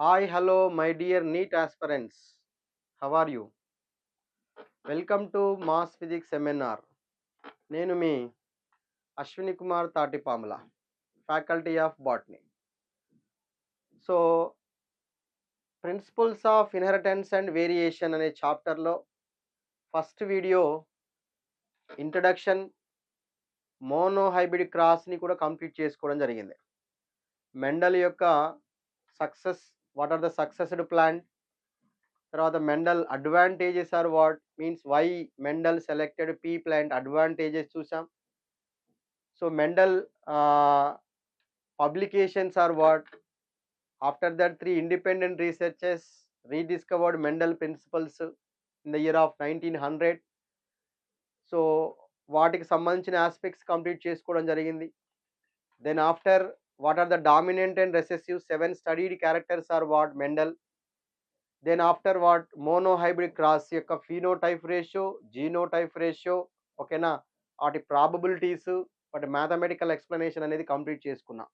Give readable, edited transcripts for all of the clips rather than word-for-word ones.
Hi, hello, my dear NEET aspirants. How are you? Welcome to Mass Physics MNR. నేను మీ Ashwini Kumar Tatipamula, faculty of botany. So principles of inheritance and variation అనే చాప్టర్లో first video introduction monohybrid క్రాస్ని కూడా complete చేసుకోవడం జరిగింది. Mendel యొక్క success, what are the successed plant, తర్వాత Mendel advantages are what, means why Mendel selected pea plant, advantages చూసాం. So Mendel publications are what? After that, 3 independent researchers rediscovered Mendel principles in the year of 1900. So వాటికి సంబంధించిన aspects complete చేసుకోవడం జరిగింది. Then after, what are the dominant and recessive 7 studied characters are what Mendel. Then after what monohybrid cross యొక్క phenotype ratio, genotype ratio, ఓకేనా, వాటి probabilities, వాటి mathematical explanation అనేది complete చేసుకున్నాం.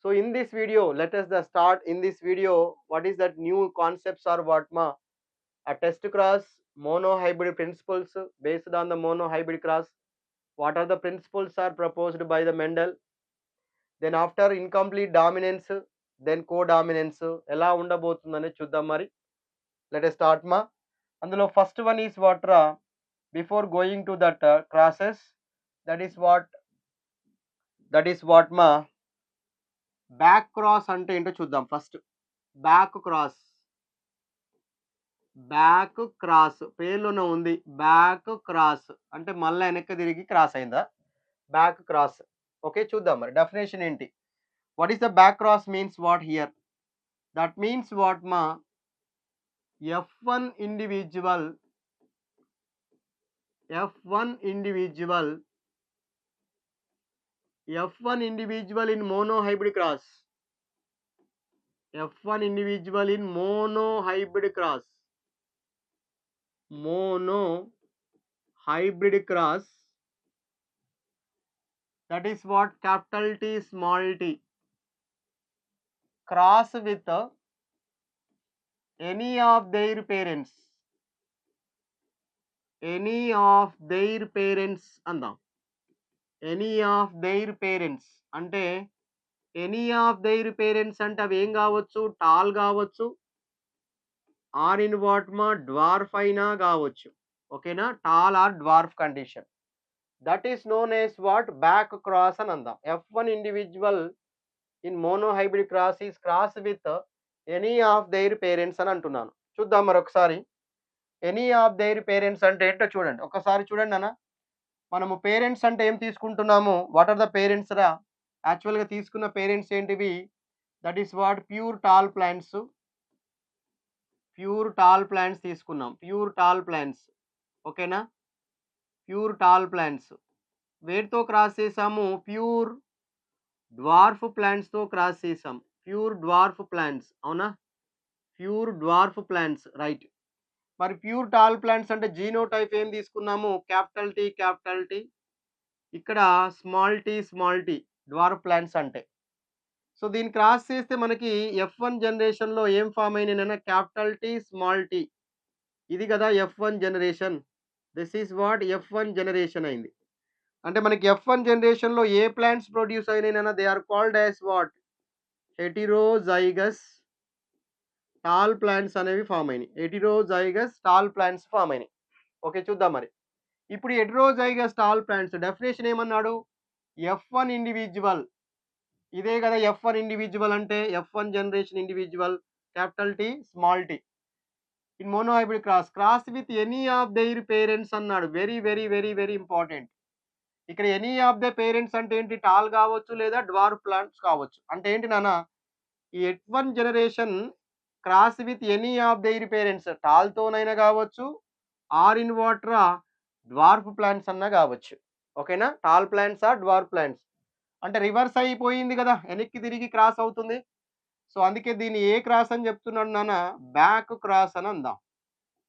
So in this video, let us start in this video, what is that new concepts or what ma? A test cross, monohybrid principles based on the monohybrid cross. What are the principles are proposed by the Mendel? Then after incomplete dominance, then co-dominance, ela undabotundane chuddam mari. Let us start ma. అందులో first one is what ra, before going to that crosses, that is what ma, back cross అంటే ఏంటో చూద్దాం. First back cross పేర్లోనే ఉంది. Back cross అంటే మళ్ళీ వెనక్కి తిరిగి cross అయిందా, బ్యాక్ క్రాస్. ఓకే, చూద్దాం మరి డెఫినేషన్ ఏంటి. What is the back cross means what here? That means what మా, F1 individual in monohybrid cross. F1 individual in monohybrid cross. Monohybrid cross. That is what? Capital T, small t. Cross with any of their parents. Any of their parents andam. Any of their parents అంటే any of their parents అంటే అవి ఏం కావచ్చు? Tall కావచ్చు, or in what మా, dwarf అయినా కావచ్చు. ఓకేనా, tall or dwarf condition. That is known as what? Back cross అని అందాం. F1 individual in monohybrid cross is cross with any of their parents అని అంటున్నాను. చూద్దాం మరొకసారి. ఎనీ ఆఫ్ దైర్ పేరెంట్స్ అంటే ఏంటో చూడండి, ఒకసారి చూడండి అన్న. మనము పేరెంట్స్ అంటే ఏం తీసుకుంటున్నాము? వాట్ ఆర్ ద పేరెంట్స్ రా? యాక్చువల్గా తీసుకున్న పేరెంట్స్ ఏంటివి? That is what? Pure tall plants తీసుకున్నాం. ప్యూర్ టాల్ ప్లాంట్స్, ఓకేనా, ప్యూర్ టాల్ ప్లాంట్స్. వేటితో క్రాస్ చేసాము? ప్యూర్ డ్వార్ఫ్ ప్లాంట్స్తో క్రాస్ చేసాం. ప్యూర్ డ్వార్ఫ్ ప్లాంట్స్, అవునా? Pure dwarf plants, right. మరి ప్యూర్ టాల్ ప్లాంట్స్ అంటే జీనోటైప్ ఏం తీసుకున్నాము? Capital T. ఇక్కడ స్మాల్ టీ డ్వార్ఫ్ ప్లాంట్స్ అంటే. సో దీన్ని క్రాస్ చేస్తే మనకి F1 జనరేషన్లో ఏం ఫామ్ అయినాయినా? Capital T, small T. ఇది కదా F1 generation. This is what? F1 generation అయింది. అంటే మనకి F1 జనరేషన్లో ఏ ప్లాంట్స్ ప్రొడ్యూస్ అయినాయినా? They are called as what? Heterozygous tall plants అనేవి ఫామ్ అయినాయి. హెటిరోజైగస్ టాల్ ప్లాంట్స్ ఫామ్ అయినాయి. ఓకే, చూద్దాం మరి. ఇప్పుడు హెటిరోజైగస్ టాల్ ప్లాంట్స్ డెఫినేషన్ ఏమన్నాడు? F1 ఇండివిజువల్, ఇదే కదా F1 ఇండివిజువల్ అంటే. F1 generation individual, capital T, small T, in monohybrid cross with any of their parents అన్నాడు. Very very very very important. ఇక్కడ ఎనీ ఆఫ్ ద పేరెంట్స్ అంటే ఏంటి? Tall కావచ్చు లేదా డ్వార్ఫ్ ప్లాంట్స్ కావచ్చు. అంటే ఏంటి నాన్న? ఈ F1 generation cross with any of their parents, టాల్తోనైనా కావచ్చు, or in other dwarf plants అన్నా కావచ్చు. ఓకేనా, tall plants or dwarf plants. అంటే రివర్స్ అయిపోయింది కదా, వెనక్కి తిరిగి క్రాస్ అవుతుంది. సో అందుకే దీన్ని ఏ క్రాస్ అని చెప్తున్నాడు నాన్న? బ్యాక్ క్రాస్ అని అందాం.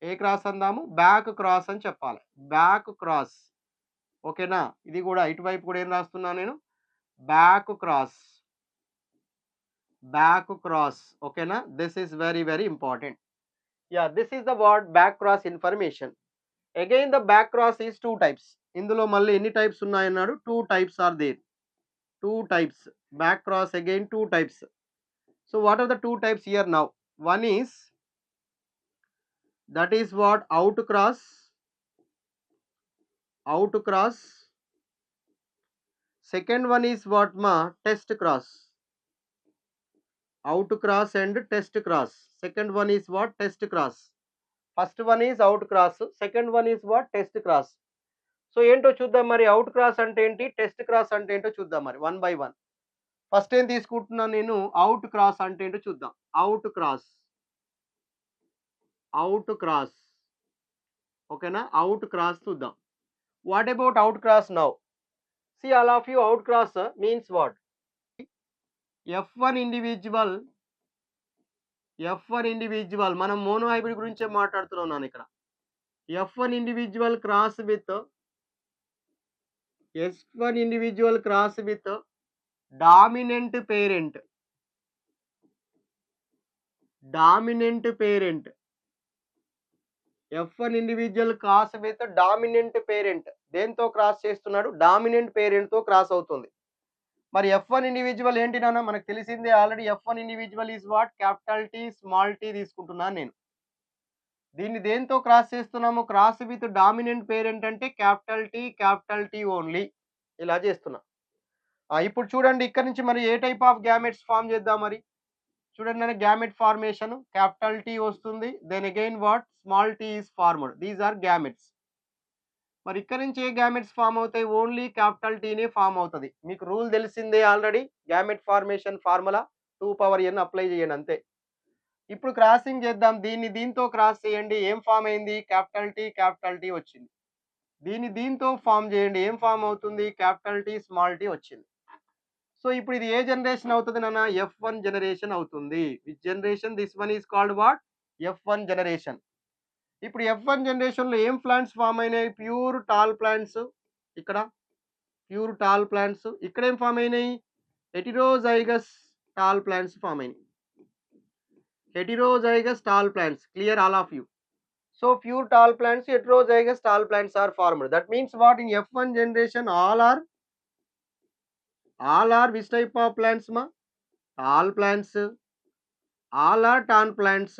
ఏ క్రాస్ అందాము? బ్యాక్ క్రాస్ అని చెప్పాలి. బ్యాక్ క్రాస్, ఓకేనా. ఇది కూడా ఇటువైపు కూడా ఏం రాస్తున్నా నేను? Back cross. back cross. Okay na, this is very very important. Yeah, this is the word back cross information. Again the back cross is two types. ఇందులో మళ్ళీ ఎన్ని types ఉన్నాయన్నాడు, two types are there. Two types back cross, again two types. So what are the two types here now? One is, that is what, out cross. Second one is what ma, test cross. Out cross and test cross. Second one is what, test cross. First one is out cross, second one is what, test cross. So ఏంటో చూద్దాం మరి, out cross అంటే ఏంటి, test cross అంటే ఏంటో చూద్దాం మరి one by one. First ఏం తీసుకుంటున్నాను నేను, అవుట్ క్రాస్ అంటే ఏంటో చూద్దాం. అవుట్ క్రాస్ ఓకేనా, అవుట్ క్రాస్ చూద్దాం. What about out cross now? See all of you, out cross means what, F1 individual మనం మోనోహైబ్రిడ్ గురించే మాట్లాడుతున్నాను ఇక్కడ. F1 individual cross with S1 individual cross with dominant parent. F1 individual cross with dominant parent. దేంతో cross చేస్తున్నాడు, dominant parent తో cross అవుతుంది. మరి F1 individual ఏంటి నాన్న, మనకు తెలిసిందే already. F1 individual is what, capital T small tea తీసుకుంటున్నాను నేను. దీన్ని దేంతో క్రాస్ చేస్తున్నాము, క్రాస్ విత్ డామినెంట్ పేరెంట్ అంటే క్యాపిటల్ టీ ఓన్లీ, ఇలా చేస్తున్నా. ఇప్పుడు చూడండి ఇక్కడ నుంచి మరి ఏ టైప్ ఆఫ్ గ్యామెట్స్ ఫామ్ చేద్దాం మరి. చూడండి నేను, గ్యామెట్ ఫార్మేషన్ క్యాపిటల్ టీ వస్తుంది, then again what, small T is formed. These are gametes. మరి ఇక్కడ నుంచి ఏ గ్యామెట్స్ ఫామ్ అవుతాయి, ఓన్లీ క్యాపిటల్ టీనే ఫామ్ అవుతుంది. మీకు రూల్ తెలిసిందే already, gamete formation formula 2n apply చేయండి అంతే. ఇప్పుడు క్రాసింగ్ చేద్దాం, దీంతో క్రాస్ చేయండి, ఏం ఫామ్ అయింది, క్యాపిటల్ టీ వచ్చింది. దీంతో ఫామ్ చేయండి, ఏం ఫామ్ అవుతుంది, క్యాపిటల్ టీ స్మాల్ టీ వచ్చింది. సో ఇప్పుడు ఇది ఏ జనరేషన్ అవుతుంది నాన్న, F1 జనరేషన్ అవుతుంది. Which generation, this one is called what, F1 generation. ఇప్పుడు F1 జనరేషన్ లో ఏం ప్లాంట్స్ ఫామ్ అయినాయి, ప్యూర్ టాల్ ప్లాంట్స్. ఇక్కడ ప్యూర్ టాల్ ప్లాంట్స్, ఇక్కడ ఏం ఫామ్ అయినాయి, హెటిరోజైగస్ టాల్ ప్లాంట్స్ ఫామ్ అయినాయి. Heterozygous tall plants, clear all of you. So pure tall plants, heterozygous tall plants are formed. That means what, in F1 generation all are which type of plants ma, tall plants, all are tall plants.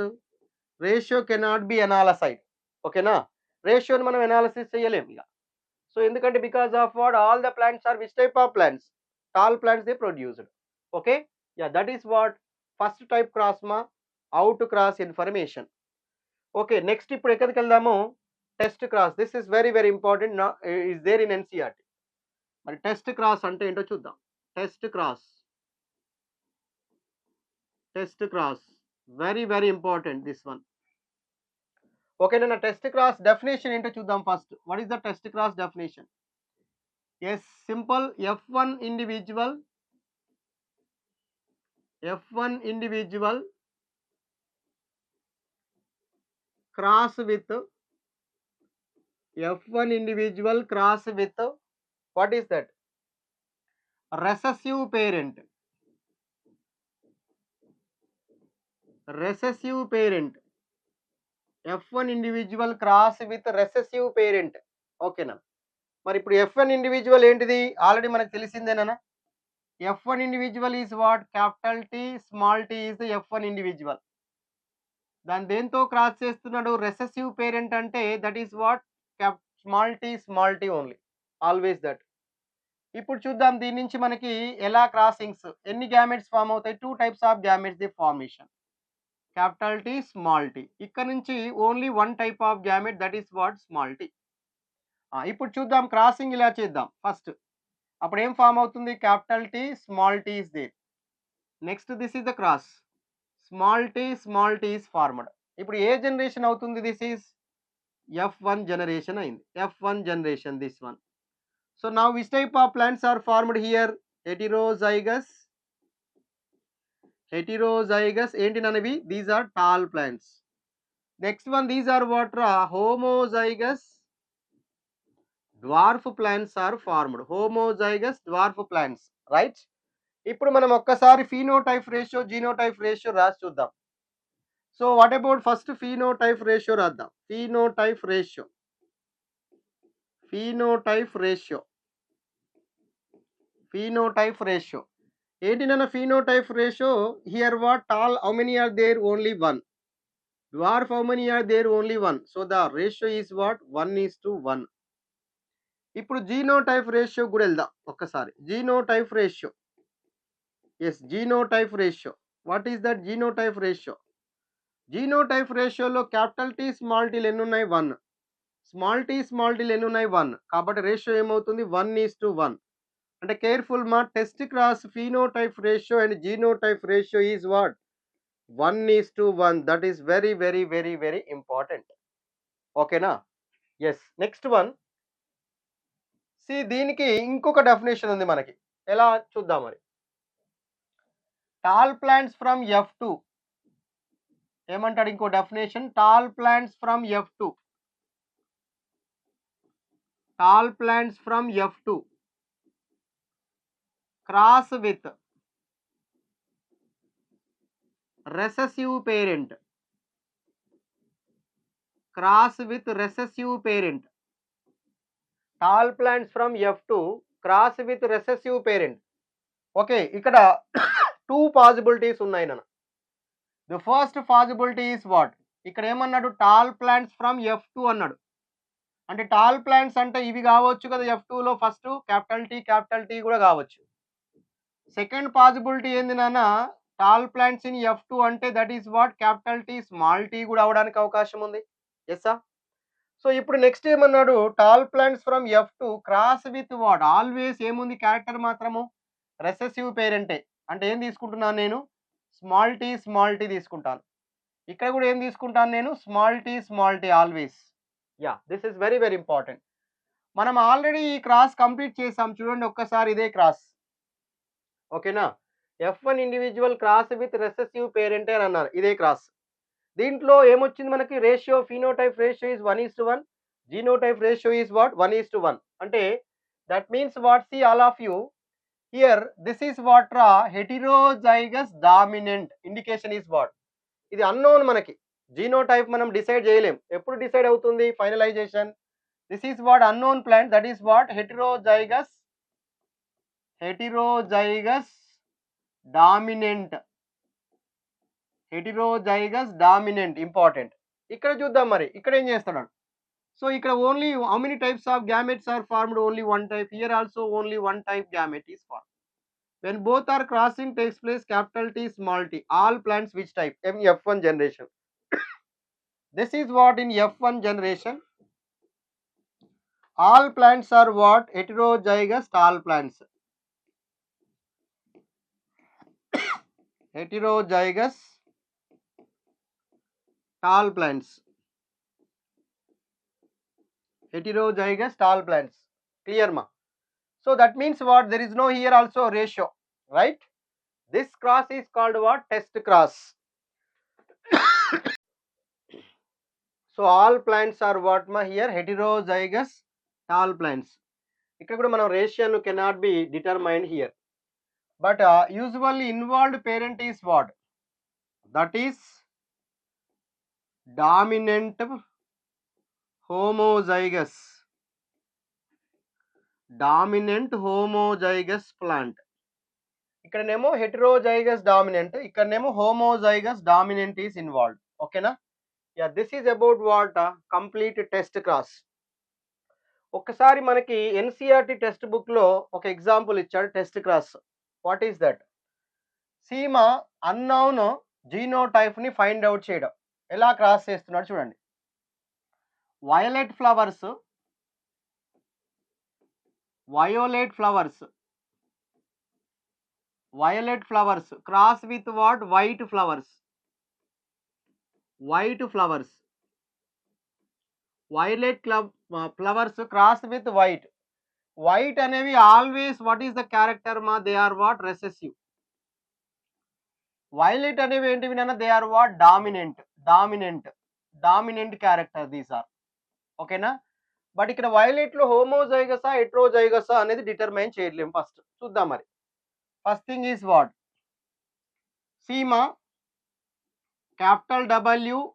Ratio cannot be analyzed. Okay na, ratio ni manam analysis cheyalem iga. So endukante, because of what, all the plants are which type of plants, tall plants they produced. Okay, yeah, that is what first type cross ma, out cross information. Okay, next ఇప్పుడు ఎక్కడికి వెళ్దాము, test cross. This is very very important, is there in NCERT. మరి test cross అంటే ఏంటో చూద్దాం. Test cross very very important this one. ఓకేనా, test cross definition ఏంటో చూద్దాం first. What is the test cross definition? Yes, simple. F1 individual cross with what is that, recessive parent. F1 individual cross with recessive parent. ఓకేనా, మరి ఇప్పుడు F1 individual ఏంటిది, already మనకు తెలిసిందేనా. F1 individual is what, capital T small T is the F1 individual. దాని దేంతో cross చేస్తున్నాడు, recessive parent అంటే that is what, small T only, always that. ఇప్పుడు చూద్దాం దీని నుంచి మనకి ఎలా క్రాసింగ్స్, ఎన్ని గ్యామెట్స్ ఫామ్ అవుతాయి, two types of gametes the formation, capital T small T. ఇక్కడ నుంచి only one type of gamete, that is what, small T. ఇప్పుడు చూద్దాం క్రాసింగ్ ఇలా చేద్దాం ఫస్ట్. అప్పుడు ఏం ఫామ్ అవుతుంది, capital T small T is there. Next this is the cross, small T is formed. ఇప్పుడు ఏ జనరేషన్ అవుతుంది, దిస్ ఈస్ F1 జనరేషన్ అయింది. F1 generation this one. So now which type of plants are formed here, heterozygous ఏంటి నన్నవి, these are tall plants. Next one, these are what రా, homozygous dwarf plants are formed. Homozygous dwarf plants, right? ఇప్పుడు మనం ఒక్కసారి phenotype ratio, genotype ratio రాసి చూద్దాం. So what about first phenotype ratio రాద్దాం. Phenotype ratio, phenotype ratio, phenotype ratio. ఏంటి నాన్న phenotype ratio? Here what tall how many are there? Only 1. Dwarf how many are there? Only 1. So the ratio is what? 1:1. ఇప్పుడు genotype ratio కూడా వెళ్దాం ఒక్కసారి. Genotype ratio, yes genotype ratio. What is that genotype ratio? Genotype రేషియోలో capital T small టీలు ఎన్ని ఉన్నాయి? 1. Small tea small టీలు ఎన్ని ఉన్నాయి? 1. కాబట్టి రేషియో ఏమవుతుంది? 1:1. అంటే కేర్ఫుల్ మా, test cross phenotype ratio and genotype ratio is what? 1:1. That is very very very very important. ఓకేనా? ఎస్. Next one. దీనికి ఇంకొక డెఫినేషన్ ఉంది మనకి. ఎలా చూద్దాం మరి. Tall plants from F2. ఏమంటాడు ఇంకో definition? Tall plants from F2. Tall plants from F2 cross with recessive parent. Cross with recessive parent. Tall plants from F2 cross with recessive parent. Okay, ఇక్కడ 2 possibilities ఉన్నాయి నాన్న. The first possibility is what? ఇక్కడ ఏమన్నాడు? Tall plants from F2 అన్నాడు. అంటే tall plants అంటే ఇవి కావచ్చు కదా F2లో, ఫస్ట్ క్యాపిటల్ టీ కూడా కావచ్చు. సెకండ్ పాసిబిలిటీ ఏంది నాన్న? టాల్ ప్లాంట్స్ ఇన్ F2 అంటే that is what? Capital T small T కూడా అవడానికి అవకాశం ఉంది. ఎస్సా? సో ఇప్పుడు నెక్స్ట్ ఏమన్నాడు? Tall plants from F2 cross with what? Always ఏముంది? క్యారెక్టర్ మాత్రము రెసెసివ్ పేరెంటే. అంటే ఏం తీసుకుంటున్నాను నేను? స్మాల్ టీ తీసుకుంటాను. ఇక్కడ కూడా ఏం తీసుకుంటాను నేను? Small T always. Yeah, this is very very important. మనం ఆల్రెడీ ఈ క్రాస్ కంప్లీట్ చేసాం చూడండి ఒక్కసారి. ఇదే క్రాస్, ఓకేనా? F1 individual cross with recessive పేరెంటే అని అన్నారు. ఇదే క్రాస్. దీంట్లో ఏమొచ్చింది మనకి? Ratio, phenotype ratio is 1:1. Genotype ratio is what? 1:1. అంటే that means what? See all of you here, this is what రా? Heterozygous dominant. Indication is what? ఇది అన్నోన్ మనకి. జీనోటైప్ మనం డిసైడ్ చేయలేం. ఎప్పుడు డిసైడ్ అవుతుంది? Finalisation. This is what? Unknown plant. That is what? Heterozygous dominant. Heterozygous dominant important. ఇక్కడ చూద్దాం మరి. ఇక్కడ ఏం చేస్తాడు? సో ఇక్కడ only how many types of gametes are formed? Only 1 type. Here also only 1 type gamete is formed. When both are crossing takes place, capital T small t. All plants which type? F1 generation. This is what in F1 generation. All plants are what? Heterozygous tall plants. Heterozygous tall plants. Heterozygous tall plants. Clear ma? So that means what? There is no here also ratio, right? This cross is called what? Test cross. So all plants are what ma? Here heterozygous tall plants. ఇక్కడ కూడా మనం ratio cannot be determined here. But usually involved parent is what? That is dominant homozygous. Dominant homozygous plant. ఇక్కడనేమో heterozygous dominant, ఇక్కడనేమో homozygous dominant is involved. ఓకేనా? Yeah, this is about what? Complete test cross. ఒక్కసారి మనకి NCERT text book లో ఒక example ఇచ్చాడు test cross. What is that? సీమ unknown genotype ని ఫైండ్ అవుట్ చేయడం. ఎలా క్రాస్ చేస్తున్నాడు చూడండి. Violet flowers cross with what? White flowers. Violet flowers cross with white. White అనేవి always what is the character మా? They are what? Recessive. Violet అనేవి ఏంటివి నాన్న? They are what? Dominant character these are. ఓకేనా? But ఇక్కడ violet లో హోమోజైగసా హెట్రోజైగసా అనేది డిటర్మైన్ చేయలేం. ఫస్ట్ చూద్దాం మరి. First thing is what? See ma, capital W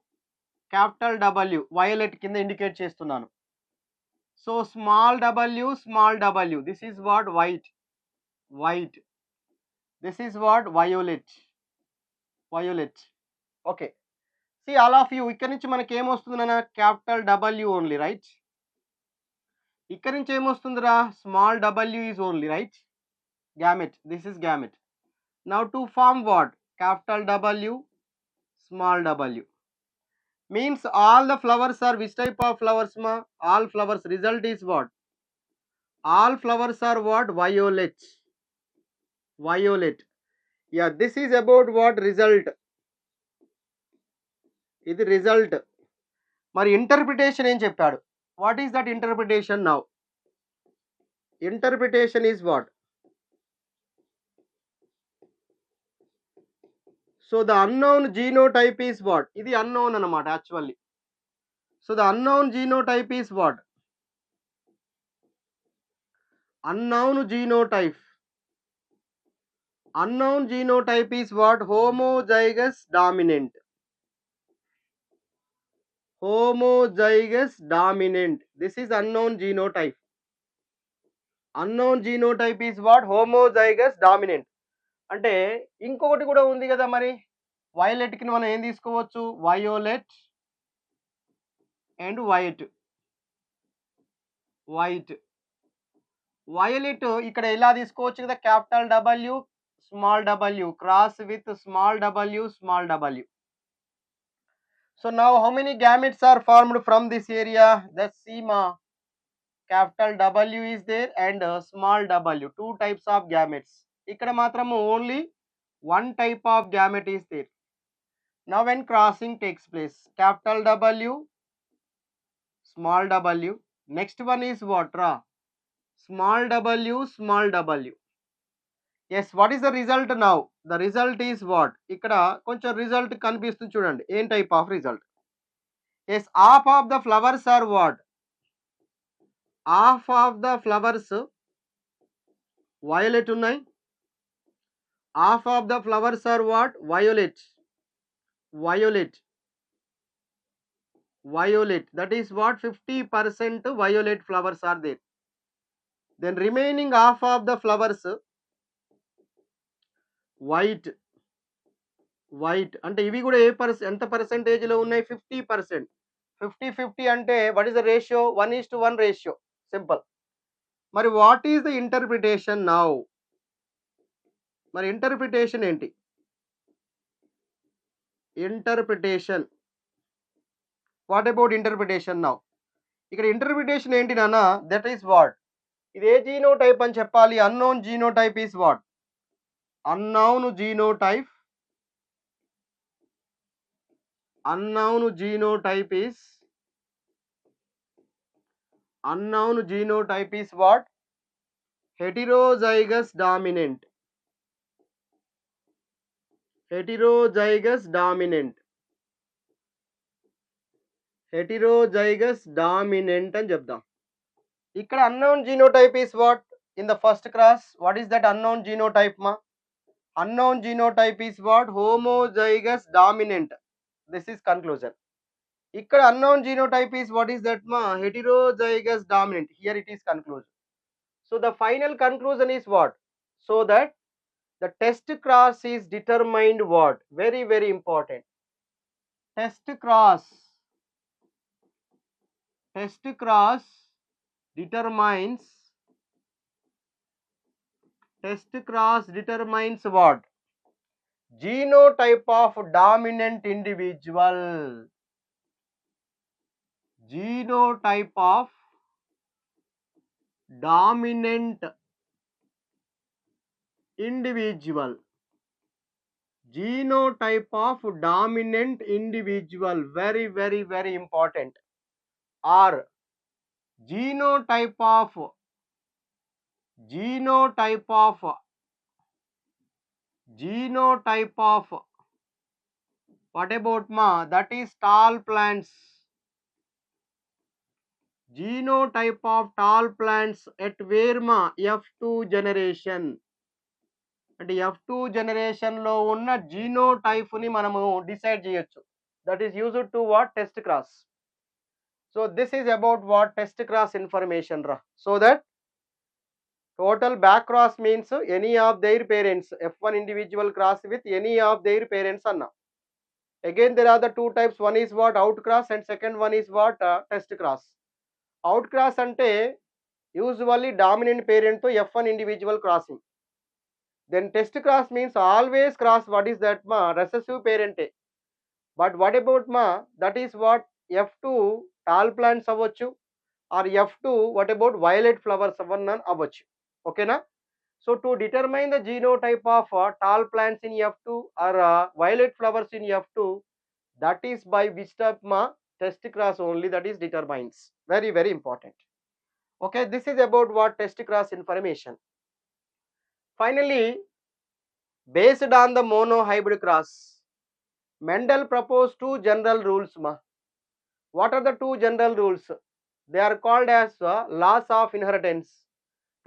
violet కింద ఇండికేట్ చేస్తున్నాను. So small w, this is what? White. This is what? Violet. Okay. See all of you, ఇక్కడ నుంచి మనకి ఏమొస్తుందన్న capital W only, right? ఇక్కడ నుంచి ఏమొస్తుందిరా? Small w is only, right? Gamete. This is gamete. Now to form what? Capital W, small w. Means all the flowers are which type of flowers ma? All flowers. Result is what? All flowers are what? Violet. Yeah, this is about what? Result. ఇది result. మరి interpretation ఏం చెప్పాడు? What is that interpretation now? Interpretation is what? So the unknown genotype is what? ఇది unknown అన్నమాట actually. So the unknown genotype is what? Unknown genotype is what? Homozygous dominant. This is unknown genotype. Unknown genotype is what? Homozygous dominant. అంటే ఇంకొకటి కూడా ఉంది కదా మరి. Violet కి మనం ఏం తీసుకోవచ్చు? Violet and white. వయోలెట్ ఇక్కడ ఎలా తీసుకోవచ్చు కదా? Capital W, small w cross with small w. So now how many gametes are formed from this area? Let's see ma. Capital W is there and small w. Two types of gametes. ఇక్కడ మాత్రము only one type of gamete is there. Now when crossing takes place, capital W, small w. Next one is what ra? Small w. Yes, what is the result now? The result is what? ఇక్కడ కొంచెం result కనిపిస్తుంది చూడండి. ఏం type of result? Yes, half of the flowers are what? Half of the flowers violet ఉన్నాయి. Half of the flowers are what? Violet. That is what? 50% violet flowers are there. Then remaining half of the flowers white. అంటే ఇవి కూడా ఎంత percentage లో ఉన్నాయి? 50%. 50-50 అంటే what is the ratio? 1:1 ratio. Simple. మరి what is the interpretation now? మరి interpretation ఏంటి? What about interpretation now? ఇక్కడ ఇంటర్ప్రిటేషన్ ఏంటి నాన్న? That is what? ఇది ఏ జీనోటైప్ అని చెప్పాలి? Unknown genotype is what? Unknown genotype is what? heterozygous dominant. అని చెప్దాం. ఇక్కడ unknown genotype is what? In the first class, what is that unknown genotype ma? Unknown genotype is what? Homozygous dominant. This is conclusion. ఇక్కడ unknown genotype is what is that ma? Heterozygous dominant. Here it is conclusion. So the final conclusion is what? So that the test cross is determined what? Very, very important. Test cross determines what? Genotype of dominant individual. Genotype of dominant individual. Very, very, very important. Or genotype of what about ma? That is tall plants. Genotype of tall plants at where ma? F2 generation. అంటే F2 జనరేషన్లో ఉన్న జీనోటైప్ని మనము decide చేయొచ్చు. That is used to what test cross. So this is about what test cross information రా. So that total back cross means any of their parents. F1 individual cross with any of their parents anna. Again there are the two types. One is what out cross and second one is what test cross. Out cross ante usually dominant parent to F1 individual crossing. Then test cross means always cross what is that ma recessive parent. But what about ma, that is what F2 tall plants avvachu or F2 what about violet flowers avanna avvachu. Okay na? So to determine the genotype of tall plants in F2 or violet flowers in F2, that is by which type ma test cross only that is determines. Very very important. Okay, this is about what test cross information. Finally, based on the monohybrid cross, Mendel proposed two general rules ma. What are the two general rules? They are called as laws of inheritance,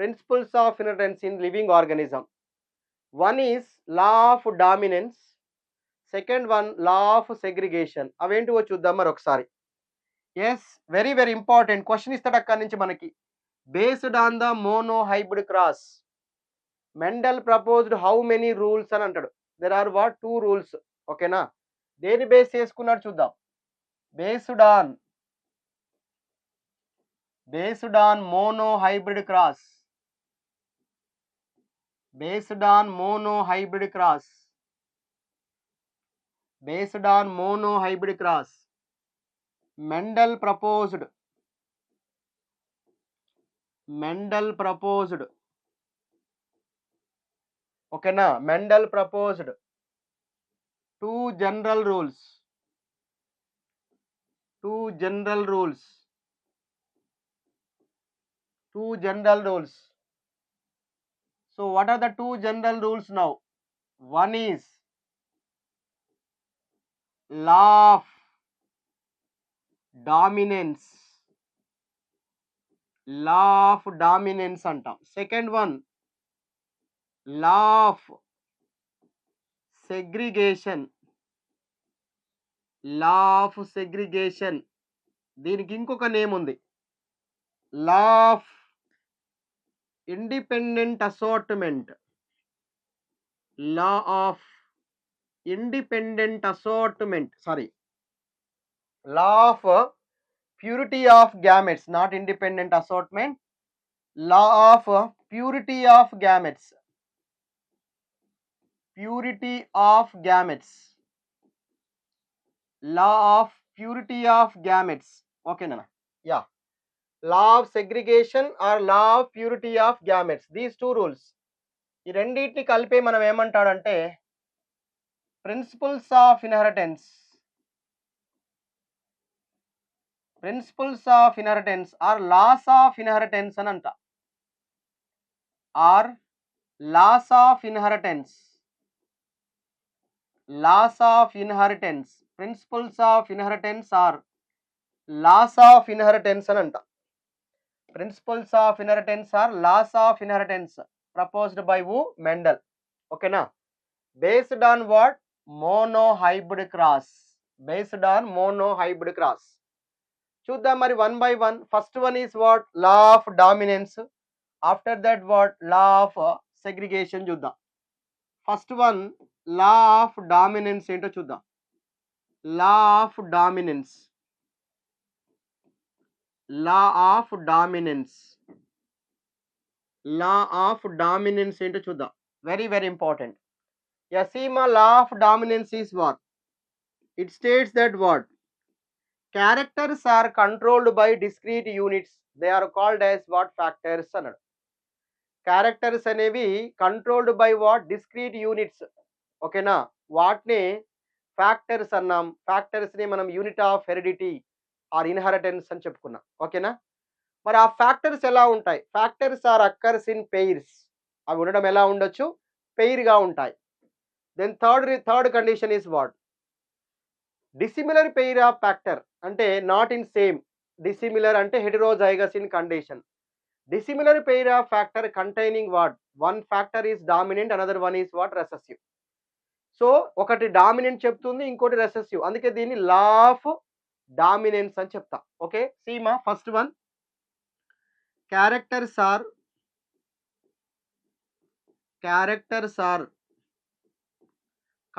principles of inheritance in living organism. One is law of dominance, second one law of segregation. అవేంటివో చూద్దాం మరి ఒకసారి. Yes, very very important question ఇస్తాడు అక్కడి నుంచి మనకి. Based on the monohybrid cross Mendel proposed how many rules అని అంటాడు. There are what two rules. ఓకేనా, దేని బేస్ చేసుకున్నాడు చూద్దాం. Based on monohybrid cross, based on monohybrid cross, based on monohybrid cross, Mendel proposed okay na, Mendel proposed two general rules. So what are the two general rules now? One is law of dominance, అంటాం. Second one law of segregation, దీనికి ఇంకొక name ఉంది, law of independent assortment. Law of purity of gametes, not independent assortment. Law of purity of gametes. Okay nana, yeah. Law of segregation or law of purity of gametes, these two rules. ఈ రెండింటిని కలిపి మనం ఏమంటాడంటే principles of inheritance or laws of inheritance అని అంట. Laws of inheritance, principles of inheritance or laws of inheritance అని అంట. Principles of inheritance or laws of inheritance proposed by who? Mendel. Okay na, based on what? Monohybrid cross. చూద్దాం మరి one by one. First one is what? Law of dominance. After that what? Law of segregation చూద్దాం. First one law of dominance ఏంటో చూద్దాం. Law of dominance ఏంటో చూద్దాం. Very very important. యసీమా law of dominance is what? It states that what? Characters are controlled by discrete units. They are called as what? Factors అన్నాడు. Characters అనేవి controlled by what? Discrete units. ఓకేనా, వాటిని factors అన్నాం. ఫ్యాక్టర్స్ని మనం unit of heredity or inheritance అని చెప్పుకున్నాం. ఓకేనా, మరి ఆ ఫ్యాక్టర్స్ ఎలా ఉంటాయి? Factors are occurs in pairs. అవి ఉండడం ఎలా ఉండొచ్చు? పెయిర్గా ఉంటాయి. Then third condition is what? Dissimilar pair of factor, అంటే నాట్ ఇన్ సేమ్. డిసిమిలర్ అంటే heterozygous in condition. dissimilar pair of factor containing what? One factor is dominant, another one is what? Recessive. So ఒకటి dominant చెప్తుంది, ఇంకోటి recessive. అందుకే దీన్ని లా of dominance అని చెప్తా. Okay, సీమా first one, characters are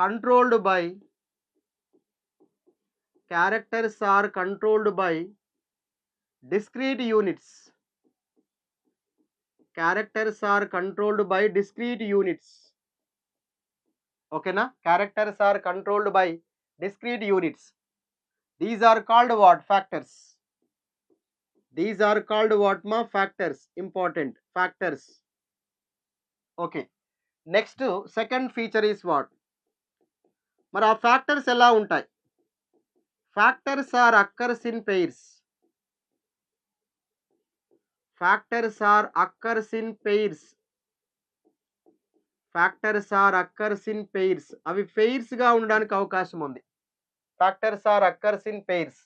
controlled by discrete units. Characters are controlled by discrete units. Okay na? Characters are controlled by discrete units. These are called what? Factors. These are called what ma? Factors. Important factors. Okay, next second feature is what? మరి ఆ factors ఎలా ఉంటాయి? Factors are occurs in pairs. Factors are occurs in pairs. Factors are occurs in pairs. అవి pairs గా ఉండడానికి అవకాశం ఉంది. Factors are occurs in pairs.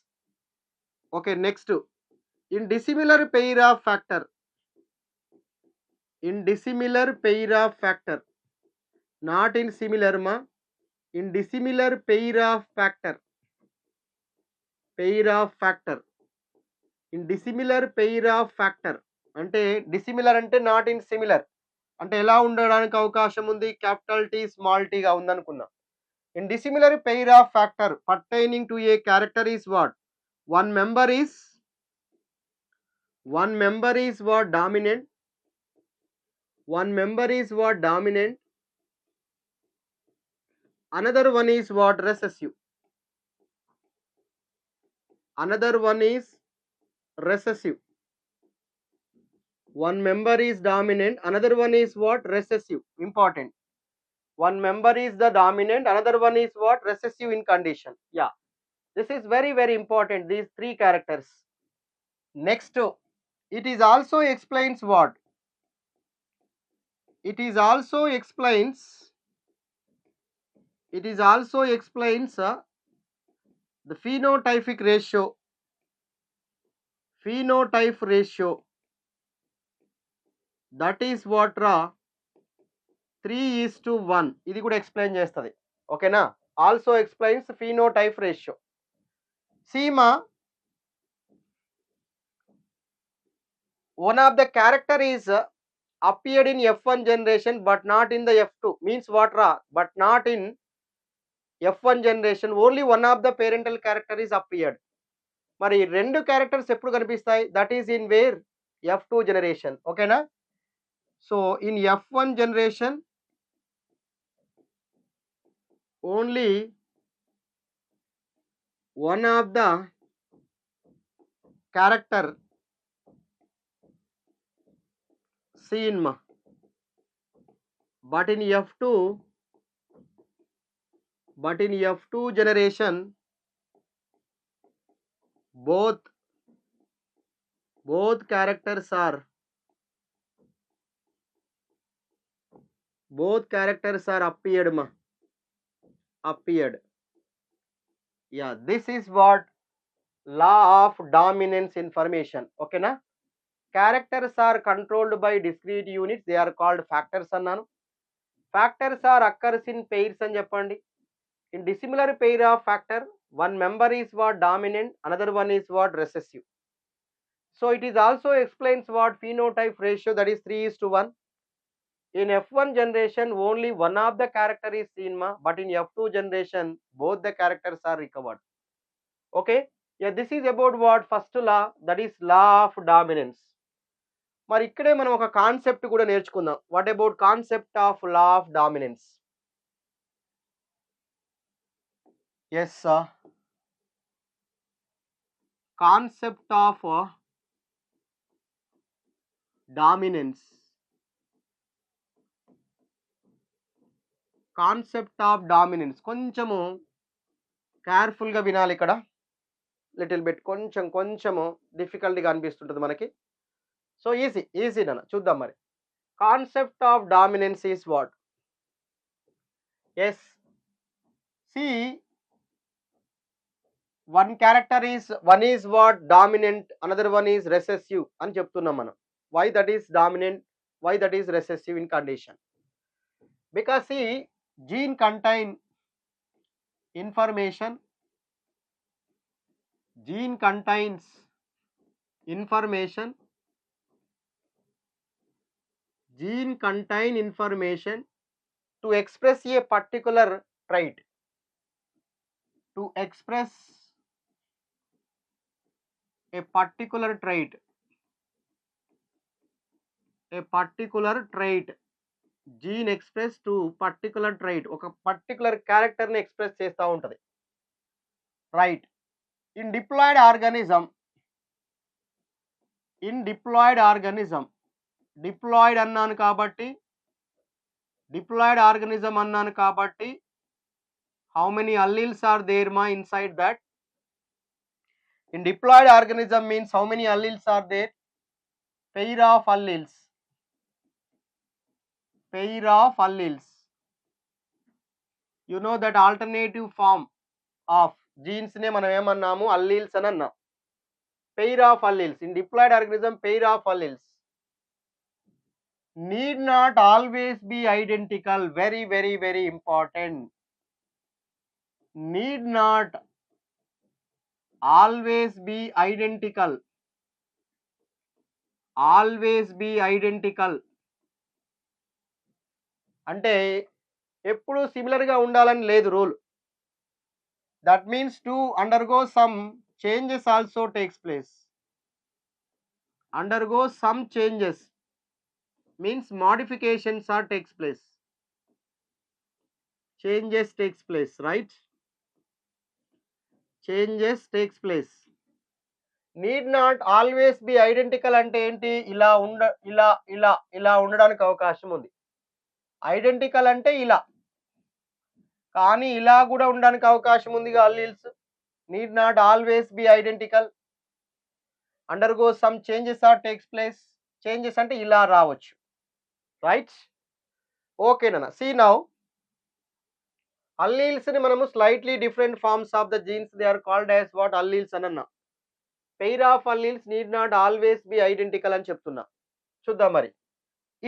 Okay, next in dissimilar pair of factor. In dissimilar pair of factor, not in similar మా. In dissimilar pair of factor. Pair of factor. In dissimilar pair of factor అంటే dissimilar అంటే not in similar. అంటే ఎలా ఉండడానికి అవకాశం ఉంది? Capital T small టీగా ఉందనుకున్నా. In dissimilar pair of factor pertaining to A character is what? One member is what? Dominant. One member is what? Dominant. Another one is what? Recessive. Another one is recessive. One member is dominant, another one is what? Recessive. Important. One member is the dominant, another one is what? Recessive in condition. Yeah, this is very very important, these three characters. Next, it is also explains what? It is also explains the phenotypic ratio. Phenotype ratio, that is what ra 3:1. ఇది కూడా explain చేస్తుంది. ఓకేనా? Also explains phenotype ratio. Seema, one of the character is appeared in F1 generation but not in the F2. Means what ra? But not in F1 generation, only one of the parental character is appeared. మరి రెండు characters ఎప్పుడు కనిపిస్తాయి? That is in where? F2 generation. ఓకేనా? So in F1 generation only one of the character seen ma, but in F2 generation both characters are appeared ma. Appeared. Yeah, this is what law of dominance information. Okay na? Characters are controlled by discrete units, they are called factors అన్నాను. Factors are occurs in pairs అని చెప్పండి. In dissimilar pair of factor, one member is what? Dominant, another one is what? Recessive. So it is also explains what? Phenotype ratio, that is 3:1. In F1 generation only one of the character is seen ma, but in F2 generation both the characters are recovered. Okay, yeah, this is about what? First law, that is law of dominance. మరి ఇక్కడే మనం ఒక concept కూడా నేర్చుకుందాం. What about concept of law of dominance? Yes, concept of dominance. Concept of dominance కొంచెము కేర్ఫుల్గా వినాలి. ఇక్కడ లిటిల్ బిట్ కొంచెము డిఫికల్ట్గా అనిపిస్తుంటుంది మనకి. సో ఈజీ నాన్న, చూద్దాం మరి. Concept of dominance is what? Yes, see one is what? Dominant, another one is recessive అని చెప్తున్నాం మనం. why that is dominant, why that is recessive in condition? Because see, gene contain information, gene contains information, gene contain information to express a particular trait, to express a particular trait, a particular trait, gene express to particular trait, ఒక particular క్యారెక్టర్ని express చేస్తూ ఉంటుంది, right. In diploid organism, in diploid organism, diploid అన్నాను కాబట్టి, diploid organism అన్నాను కాబట్టి, how many alleles are there మా inside that? In diploid organism means how many alleles are there? Pair of alleles. Pair of alleles. You know that alternative form of genes ne manam emannamu alleles ani annam. Pair of alleles. In diploid organism, pair of alleles need not always be identical. Very, very, very important. Need not always be identical. Always be identical. అంటే ఎప్పుడు సిమిలర్గా ఉండాలని లేదు rule. That means to undergo some changes also takes place. Undergo some changes means modifications or takes place. Changes takes place, right? Changes takes place. Need not always be identical అంటే ఏంటి? ఇలా ఉండడానికి అవకాశం ఉంది. ఐడెంటికల్ అంటే ఇలా, కానీ ఇలా కూడా ఉండడానికి అవకాశం ఉందిగా alleles. Need not always be identical, undergo some changes or takes place. Changes అంటే ఇలా రావచ్చు, రైట్? ఓకేనా? సీ నౌ, అల్లీల్స్ ని మనము slightly different forms of the genes, they are called as what? Alleles అని అన్నా. Pair of alleles need not always be identical అని చెప్తున్నా. చూద్దాం మరి.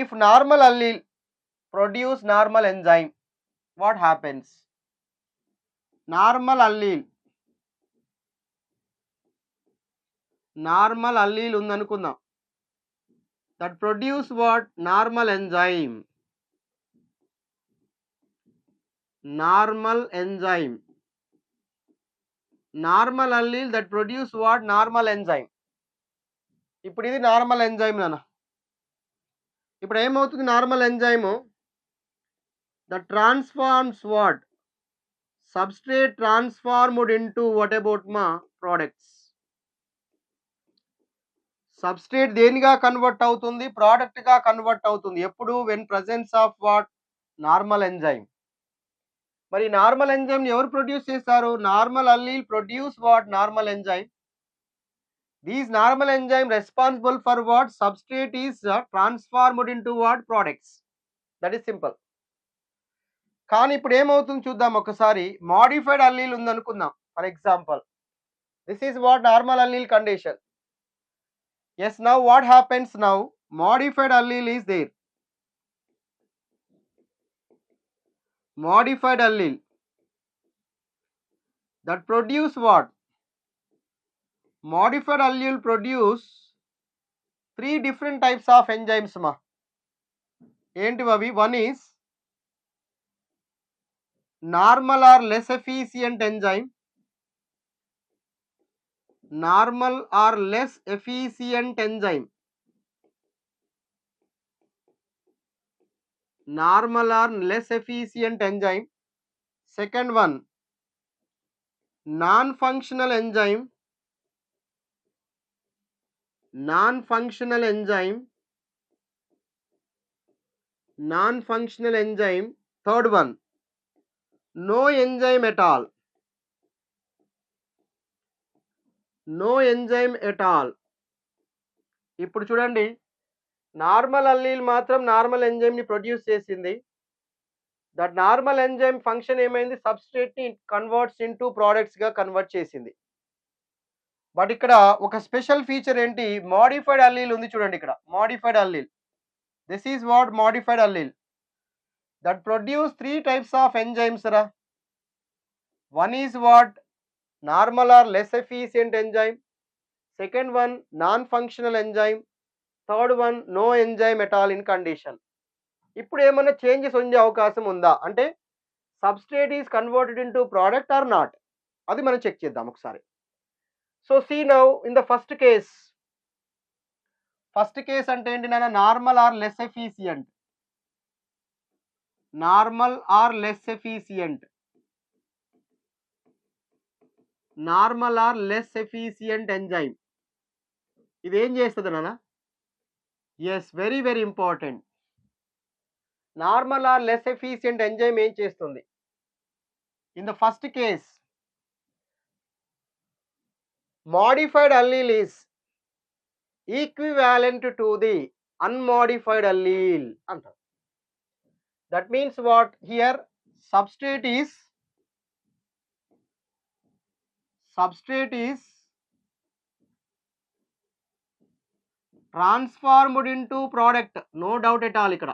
If normal allele produce normal enzyme, what happens? Normal allele, normal allele ఉందనుకుందాం. That produce what? Normal enzyme. Normal enzyme. Normal allele that produce what? Normal enzyme. ఇప్పుడు ఇది normal enzyme నాన్న. ఇప్పుడు ఏమవుతుంది? Normal enzyme that transforms what? Substrate transformed into what about మా products. Substrate దేనిగా convert అవుతుంది? Product గా convert అవుతుంది. ఎప్పుడు? When presence of what? Normal enzyme. మరి నార్మల్ ఎంజైమ్ ఎవరు ప్రొడ్యూస్ చేస్తారు? Normal allele produce what? Normal enzyme. These normal enzyme responsible for what? Substrate is transformed into what? Products. That is simple. కానీ ఇప్పుడు ఏమవుతుంది చూద్దాం ఒకసారి. మోడిఫైడ్ అల్లీల్ ఉందనుకుందాం. For example, this is what? Normal allele condition. Yes, now what happens? Now modified allele is there. Modified allele that produce what? Modified allele produce 3 different types of enzymes ma. ఏంటివి అవి? One is normal or less efficient enzyme. Normal or less efficient enzyme. Normal or less efficient enzyme. Second one, non-functional enzyme. Non-functional enzyme. Non-functional enzyme. Third one, no enzyme at all. No enzyme at all. ఇప్పుడు చూడండి, normal allele మాత్రం normal enzyme ని produce చేసింది. That normal enzyme function ఏమైంది? Substrate ని converts into products గా convert చేసింది. But ఇక్కడ ఒక స్పెషల్ ఫీచర్ ఏంటి, మోడిఫైడ్ అల్లీల్ ఉంది చూడండి ఇక్కడ, modified allele. This is what modified allele that produce 3 types of enzymes రా. One is what, normal or less efficient enzyme. Second one non functional enzyme. Third one no enzyme at all in condition. ఇప్పుడు ఏమైనా changes ఉండే అవకాశం ఉందా అంటే substrate is converted into product or not, అది మనం check చేద్దాం ఒకసారి. So see now in the first case అంటే ఏంటి నాన్న, normal or less efficient. Normal or less efficient. Normal or less efficient enzyme ఇది ఏం చేస్తుంది నాన్న? Yes, very very important. Normal or less efficient enzyme ఏం చేస్తుంది? In the first case modified allele is equivalent to the unmodified allele అంటారు. That means what, here substrate is transformed into product, no doubt at all. ఇక్కడ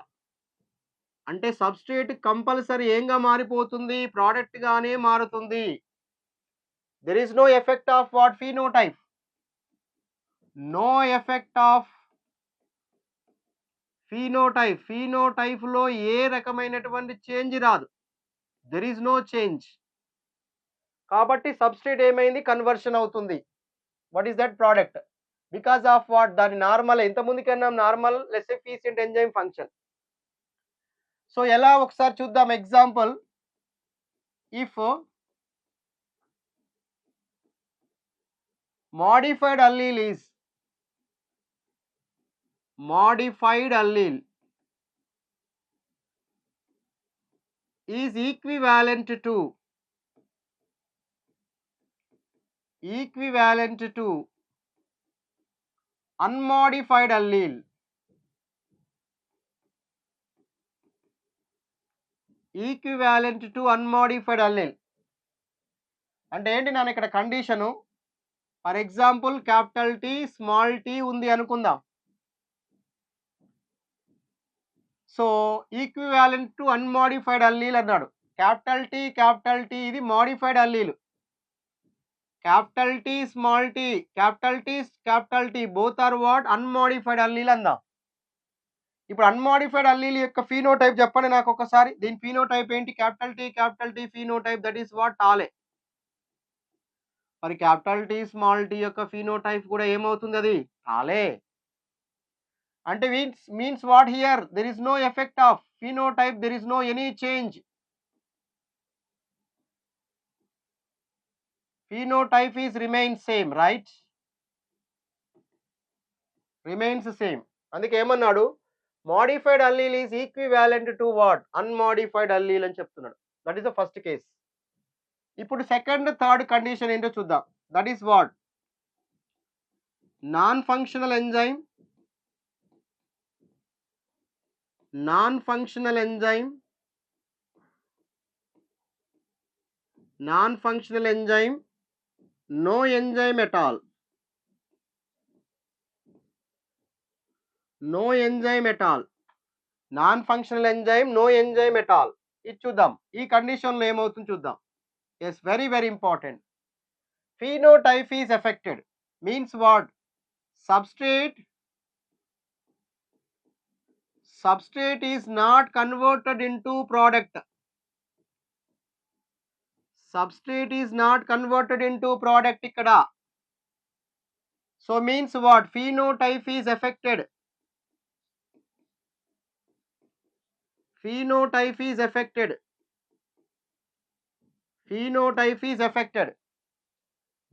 అంటే substrate compulsory ఏంగా మారిపోతుంది, product గానే మారుతుంది. There is no effect of what, phenotype. No effect of phenotype. Phenotype లో ఏ రకమైనటువంటి change రాదు. There is no change. కాబట్టి substrate ఏమైంది, కన్వర్షన్ అవుతుంది. What is that, product. Because of what, దాని నార్మల్, ఇంత ముందుకన్నా normal less efficient enzyme function. So ఎలా ఒకసారి చూద్దాం example. If modified allele is equivalent to unmodified allele. Equivalent to unmodified allele అంటే ఏంటి నాన్న ఇక్కడ condition. For example capital T small T ఉంది అనుకుందాం. So equivalent to unmodified allele అన్నాడు. క్యాపిటల్ టీ ఇది modified allele. Capital T small T, capital T both are what, unmodified allele అందాం. ఇప్పుడు అన్మోడిఫైడ్ అల్లీల్ యొక్క ఫీనోటైప్ చెప్పండి నాకు ఒకసారి. దీని ఫీనోటైప్ ఏంటి, capital T phenotype that is what, టాలే. మరి క్యాపిటల్ టీ స్మాల్ టీ యొక్క ఫీనోటైప్ కూడా ఏమవుతుంది, అది టాలే. అంటే means what here, there is no effect of phenotype, there is no any change. Phenotype is remains same, right, remains same. అందుకే ఏమన్నాడు, modified allele is equivalent to what, unmodified allele అని చెప్తున్నాడు. That is the first case. ఇప్పుడు second third condition ఏంటో చూద్దాం. That is what, non functional enzyme no enzyme at all. Non functional enzyme, no enzyme at all. ఇది చూద్దాం ఈ కండిషన్లో ఏమవుతుంది చూద్దాం. Yes, very very important. Phenotype is affected means what, substrate is not converted into product. Substrate is not converted into product ikkada. So means what, phenotype is affected. Phenotype is affected.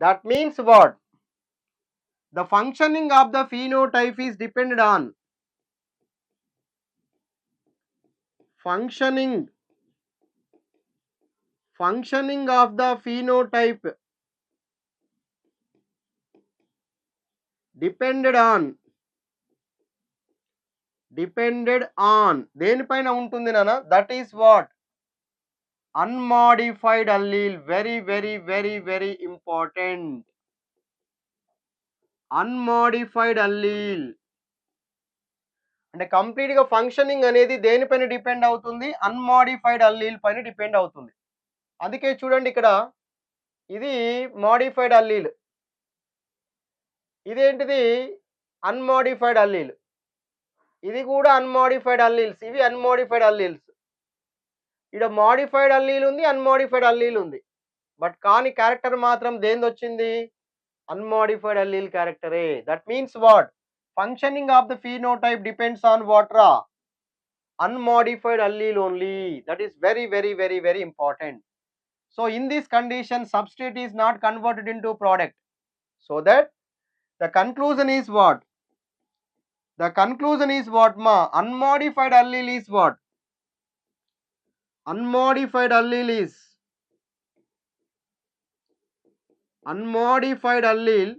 That means what, the functioning of the phenotype is dependent on functioning of the phenotype depended on దేనిపైన ఉంటుంది నాన్న, that is what, unmodified allele. Very very very very important. Unmodified allele. అంటే కంప్లీట్గా functioning అనేది దేనిపైన depend అవుతుంది? అన్మోడిఫైడ్ allele పైన depend అవుతుంది. అందుకే చూడండి ఇక్కడ ఇది మోడిఫైడ్ అల్లీల్, ఇదేంటిది అన్మోడిఫైడ్ అల్లీల్, ఇది కూడా అన్మోడిఫైడ్ అల్లీల్స్, ఇవి అన్మోడిఫైడ్ అల్లీల్స్. ఇక్కడ మోడిఫైడ్ అల్లీల్ ఉంది, అన్మోడిఫైడ్ అల్లీల్ ఉంది. బట్ కానీ క్యారెక్టర్ మాత్రం దేనిది వచ్చింది? అన్మోడిఫైడ్ అల్లీల్ క్యారెక్టరే. That means what? Functioning of the phenotype depends on what రా? Unmodified allele only. That is very very very very important. So in this condition substrate is not converted into product, so that the conclusion is what? The conclusion is what ma? Unmodified allele is what? Unmodified allele is, unmodified allele,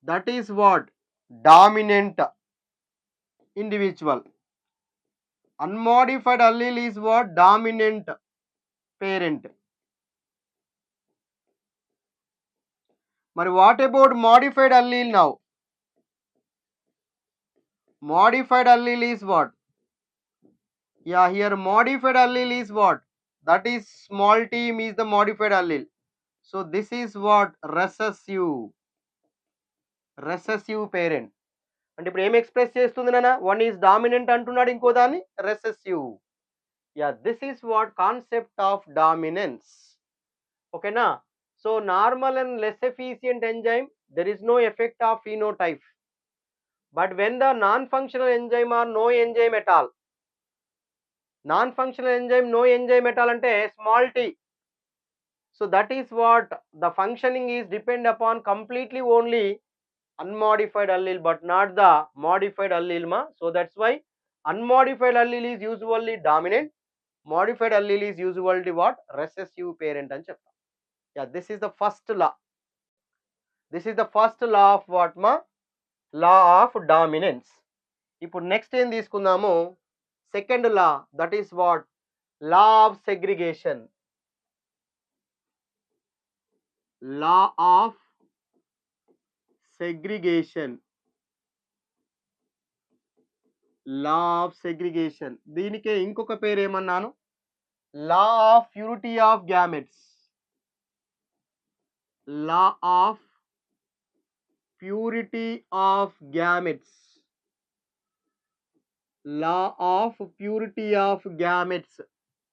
that is what? Dominant individual. Unmodified allele is what? Dominant parent. But what about modified allele now? Modified allele is what? Yeah, here modified allele is what? That is small t is the modified allele. So this is what? Recessive parent. అంటే ఇప్పుడు ఏం express చేస్తుంది నాన్న? One is dominant అంటున్నాడు, ఇంకో దాన్ని recessive. Yeah, this is what concept of dominance. ఓకేనా? So normal and less efficient enzyme, there is no effect of phenotype. But when the non functional enzyme or no enzyme at all. Non functional enzyme, no enzyme at all అంటే small T. So that is what the functioning is depend upon completely only unmodified allele but not the modified allele ma. So that's why unmodified allele is usually dominant, modified allele is usually what? Recessive parent అని చెప్తాం. Yeah, this is the first law. This is the first law of what ma? Law of dominance. ఇప్పుడు next ఏం తీసుకుందాము? Second law, that is what? Law of segregation. Law of segregation. Law of segregation, దీనికే ఇంకొక పేరు ఏమన్నాను? Law of purity of gametes. Law of purity of gametes. Law of purity of gametes.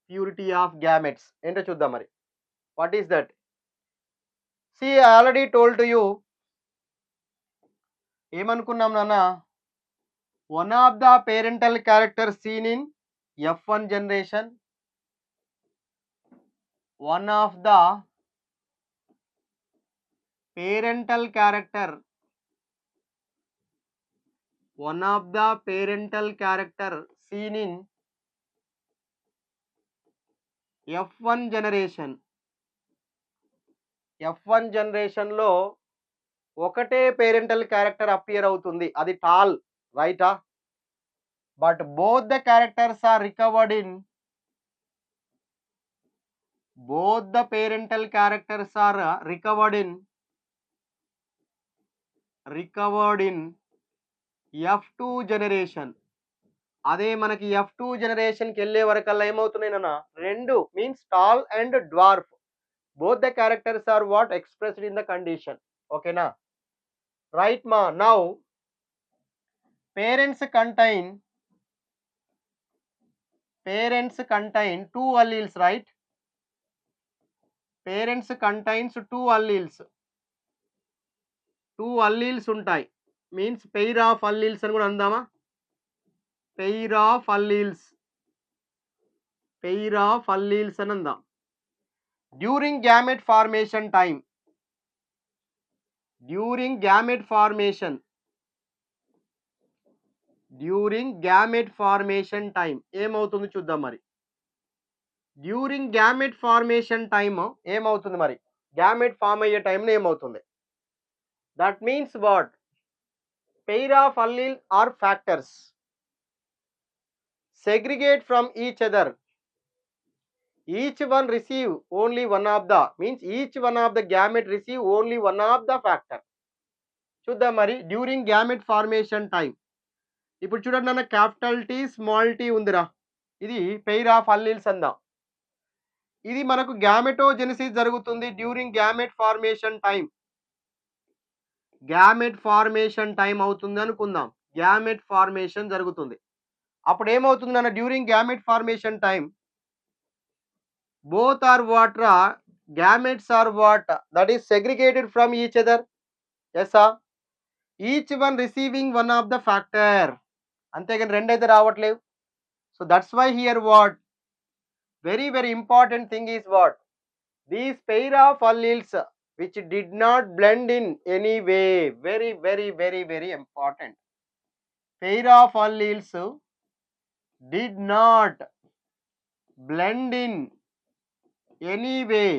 Purity of gametes ఏంటో చూద్దాం మరి. What is that? See I already told to you. ఏమనుకున్నాం నాన్న? One of the parental character seen in F1 generation, one of the parental character, one of the parental character seen in F1 generation. F1 generation లో ఒకటే parental character appear అవుతుంది, అది tall, రైటా? But both the characters are recovered in, both the parental characters are recovered in F2 generation. అదే మనకి F2 జనరేషన్కి వెళ్ళే వరకల్లా ఏమవుతున్నాయి నాన్న? రెండు, means tall and dwarf, both the characters are what? Expressed in the condition. ఓకేనా? Right మా. Now parents contain two alleles, right? Parents contains two alleles. Two alleles ఉంటాయి, మీన్స్ పెయిర్ ఆఫ్ alleles అని కూడా అందామా? పెయిర్ ఆఫ్ alleles అని అందాం. During gamete formation time, during gamete formation time ఏమవుతుంది చూద్దాం మరి. డ్యూరింగ్ గ్యామెట్ ఫార్మేషన్ టైమ్ ఏమవుతుంది మరి? గ్యామెట్ ఫామ్ అయ్యే టైంలో ఏమవుతుంది? That means what? Pair of allele or factors segregate from each other. Each one receive only one of the, means each one of the gamete receive only one of the factor. చూద్దాం మరి. During gamete formation time. ఇప్పుడు చూడండి అన్న, capital T small tea ఉందిరా, ఇది pair of alleles అందాం. ఇది మనకు గ్యామెటోజెనిసిస్ జరుగుతుంది during gamete formation time. Gamete formation time అవుతుంది అనుకుందాం. గ్యామెట్ ఫార్మేషన్ జరుగుతుంది. అప్పుడు ఏమవుతుంది అన్న, during gamete formation time both are what ra, gametes are what, that is segregated from each other. Yes sir, each one receiving one of the factor. అంతేగాని రెండైతే రావట్లేవు. So that's why here what, very very important thing is what, these pair of alleles which did not blend in any way, very very very very important. Pair of alleles did not blend in any way,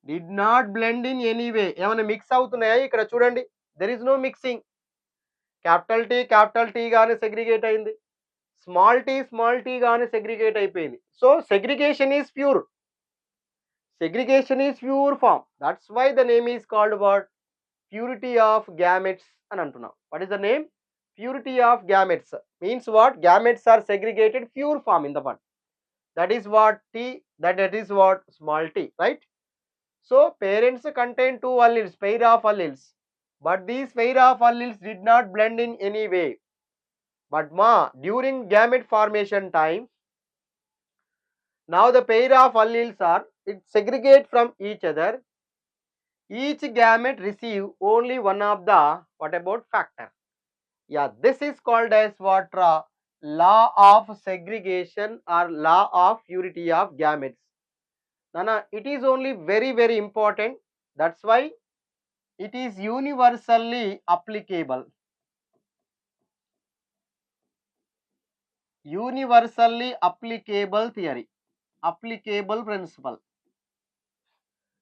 did not blend in any way. ఏమైనా mix అవుతున్నాయా ఇక్కడ చూడండి, there is no mixing. Capital T గానే segregate అయింది, small T గానే segregate అయిపోయింది. So segregation is pure, segregation is pure form. That's why the name is called what, purity of gametes అని అంటున్నాం. What is the name? Purity of gametes means what, gametes are segregated pure form in the one. That is what T, that is what small t, right? So parents contain two alleles, pair of alleles, but these pair of alleles did not blend in any way. But during gamete formation time, now the pair of alleles are, it segregate from each other. Each gamete receive only one of the, what about factor? Yeah, this is called as what, law of segregation or law of purity of gametes. Nana, it is only very very important. That's why it is universally applicable. Universally applicable theory, applicable principle.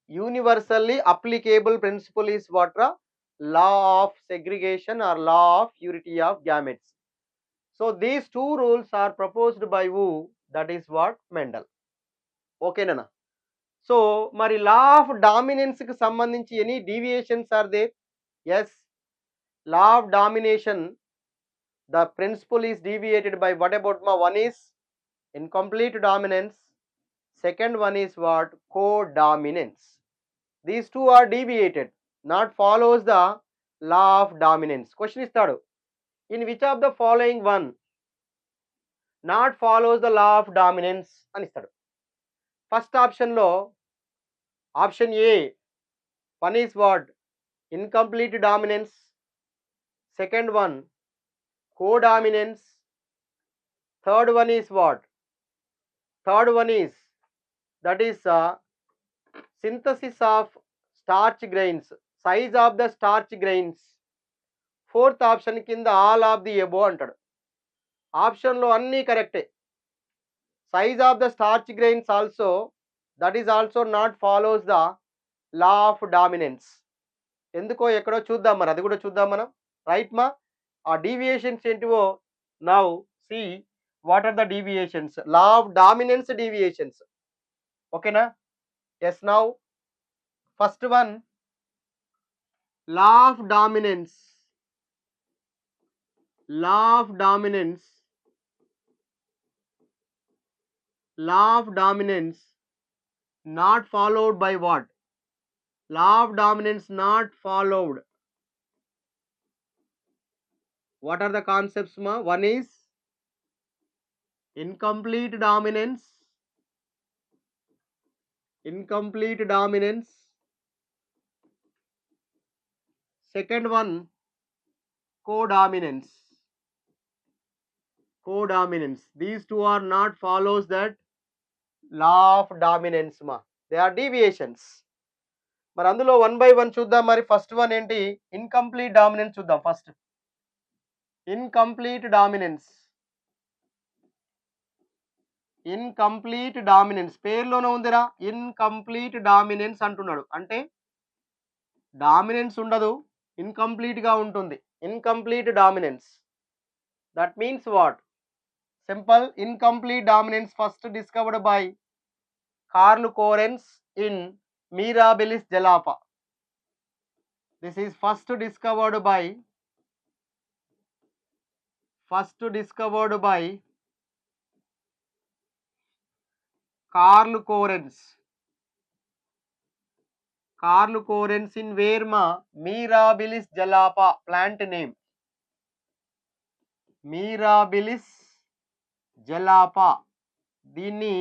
Universally applicable principle is what, law of segregation or law of purity of gametes. So these two rules are proposed by who? That is what, Mendel. Okay nana. So మరి law of dominance కి సంబంధించి any deviations are there? Yes, law of domination, the principle is deviated by what about one is incomplete dominance, second one is what, co-dominance. These two are deviated, not follows the law of dominance. Question istadu, in which of the following one not follows the law of dominance అని ఇస్తాడు. First option లో option A, one is what, incomplete dominance, second one co-dominance, third one is what, third one is, that is synthesis of starch grains, size of the starch grains. Fourth option కింద all of the above అంటాడు. ఆప్షన్లో అన్నీ కరెక్టే. Size of the starch grains also, that is also not follows the law of dominance. ఎందుకో ఎక్కడో చూద్దాం మరి, అది కూడా చూద్దాం మనం. రైట్ మా, ఆ డీవియేషన్స్ ఏంటివో now see what are the deviations, law of dominance deviations. ఓకేనా? Yes, now first one, law of dominance. Law of dominance, law of dominance not followed by what? Law of dominance not followed. What are the concepts ma? One is incomplete dominance, incomplete dominance. Second one, co-dominance, co-dominance. These two are not follows that law of dominance ma, they are deviations. మరి అందులో one by one చూద్దాం. మరి first one ఏంటి? Incomplete dominance చూద్దాం. First incomplete dominance. Incomplete dominance పేరులోనే ఉందిరా, incomplete dominance అంటున్నాడు. అంటే డామినెన్స్ ఉండదు, ఇన్కంప్లీట్ గా ఉంటుంది. Incomplete dominance, that means what? Simple, incomplete dominance first discovered by Carl Correns in Mirabilis jalapa. This is first discovered by Carl Corens. Carl Corens in Verma, Mirabilis jalapa, plant name. Mirabilis jalapa. దీన్ని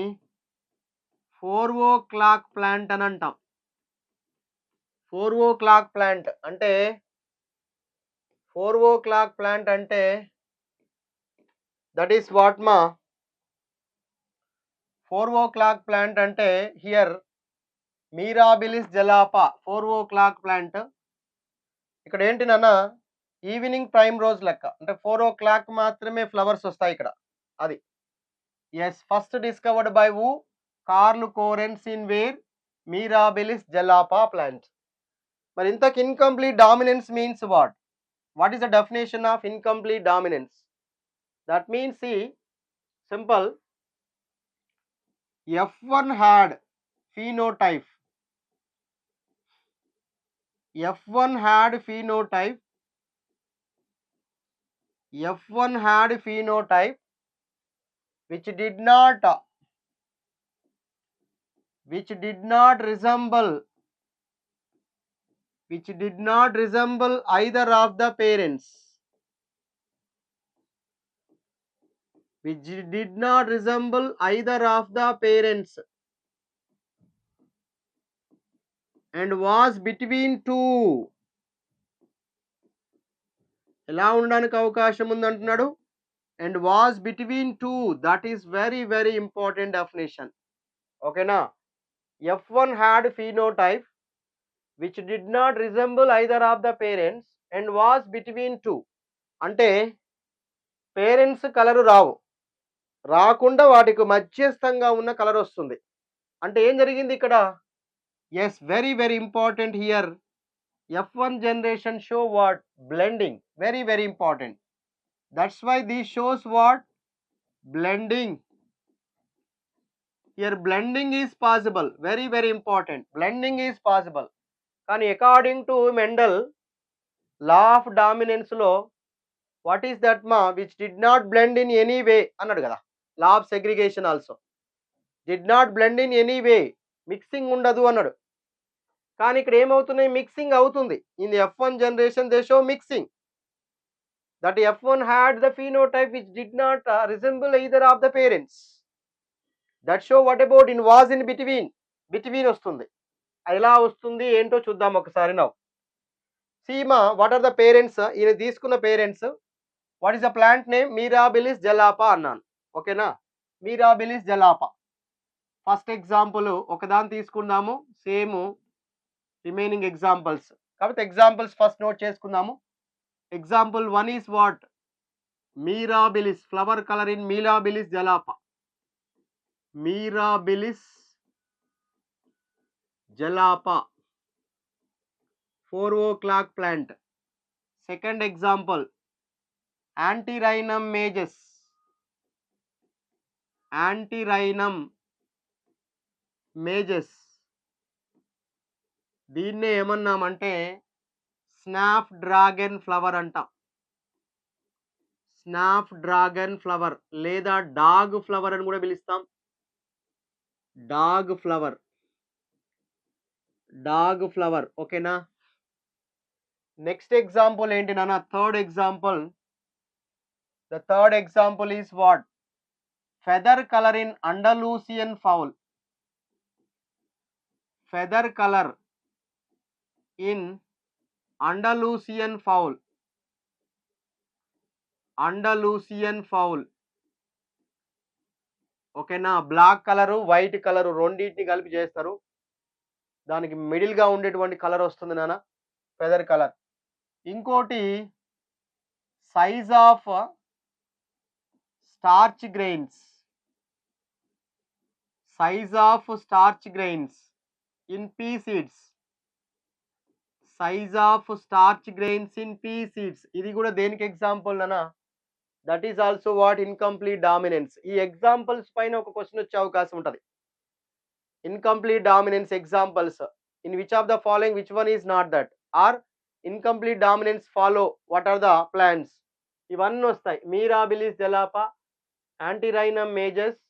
4 o'clock plant అని అంటాం. 4 o'clock plant అంటే 4 o'clock plant అంటే that is what మా 4 o'clock plant అంటే here మీరాబిలిస్ jalapa 4 o'clock plant. ఇక్కడ ఏంటి నాన్న, ఈవినింగ్ ప్రైమ్ రోజ్ లెక్క, అంటే 4 o'clock మాత్రమే ఫ్లవర్స్ వస్తాయి ఇక్కడ. అది ఎస్, ఫస్ట్ డిస్కవర్డ్ బై వు Carl Correns in where Mirabilis jalapa plant. మరి ఇంతకు incomplete dominance means what? What is the definition of incomplete dominance? That means see simple, F1 had phenotype. F1 had phenotype. F1 had phenotype which did not resemble either of the parents. Which did not resemble either of the parents and was between two. ఎలా ఉండడానికి అవకాశం ఉందంటున్నాడు, and was between two. That is very very important definition. ఓకేనా? F1 had phenotype which did not resemble either of the parents and was between two. అంటే parents colour రాకుండా వాటికి మధ్యస్థంగా ఉన్న colour వస్తుంది. అంటే ఏం జరిగింది ఇక్కడ? Yes, very very important here. F1 generation show what? Blending. Very very important. That's why this shows what? Blending. Here blending is possible. Very very important. Blending is possible. కానీ according to Mendel law of dominance లో what is that ma which did not blend in any way అన్నాడు కదా. law of segregation also did not blend in any way. Mixing ఉండదు అన్నాడు. కానీ ఇక్కడ ఏమవుతున్నాయి? Mixing అవుతుంది. In the F1 generation they show mixing. That F1 had the phenotype which did not resemble either of the parents. That show what about in was in between వస్తుంది. ఎలా వస్తుంది ఏంటో చూద్దాం ఒకసారి. నౌ సీమా, వాట్ ఆర్ ద పేరెంట్స్? ఈయన తీసుకున్న parents. What is the plant name? Mirabilis jalapa అన్నాను. ఓకేనా? Mirabilis jalapa. ఫస్ట్ ఎగ్జాంపుల్ ఒకదాన్ని తీసుకుందాము, సేమ్ రిమైనింగ్ ఎగ్జాంపుల్స్. కాబట్టి ఎగ్జాంపుల్స్ ఫస్ట్ నోట్ చేసుకుందాము. Example 1 is what? Mirabilis, flower colour in Mirabilis jalapa. Mirabilis jalapa 4 o'clock plant. Second example Antirrhinum majus. Antirrhinum majus, దీన్నే ఏమన్నామంటే snapdragon flower అంటాం. Snapdragon flower లేదా dog flower అని కూడా పిలుస్తాం. Dog flower. ఓకేనా? Next example ఏంటి నాన్న? Third example. The third example is what? Feather colour in Andalusian fowl. feather color in Andalusian fowl. ఓకేనా? బ్లాక్ కలరు వైట్ కలరు రెండింటిని కలిపి చేస్తారు. దానికి మిడిల్ గా ఉండేటువంటి కలర్ వస్తుంది నాన్న, ఫెదర్ కలర్. ఇంకోటి size of starch grains. Size of starch grains in pea seeds. Size of starch grains in pea seeds. ఇది కూడా దేనికి ఎగ్జాంపుల్ అన్నా? That is also what? Incomplete dominance. ఈ ఎగ్జాంపుల్స్ పైన ఒక క్వశ్చన్ వచ్చే అవకాశం ఉంటుంది. Incomplete dominance examples. In which of the following which one is not that? Are incomplete dominance follow, what are the plants? ఇవన్నీ వస్తాయి. Mirabilis jalapa, Antirrhinum majors,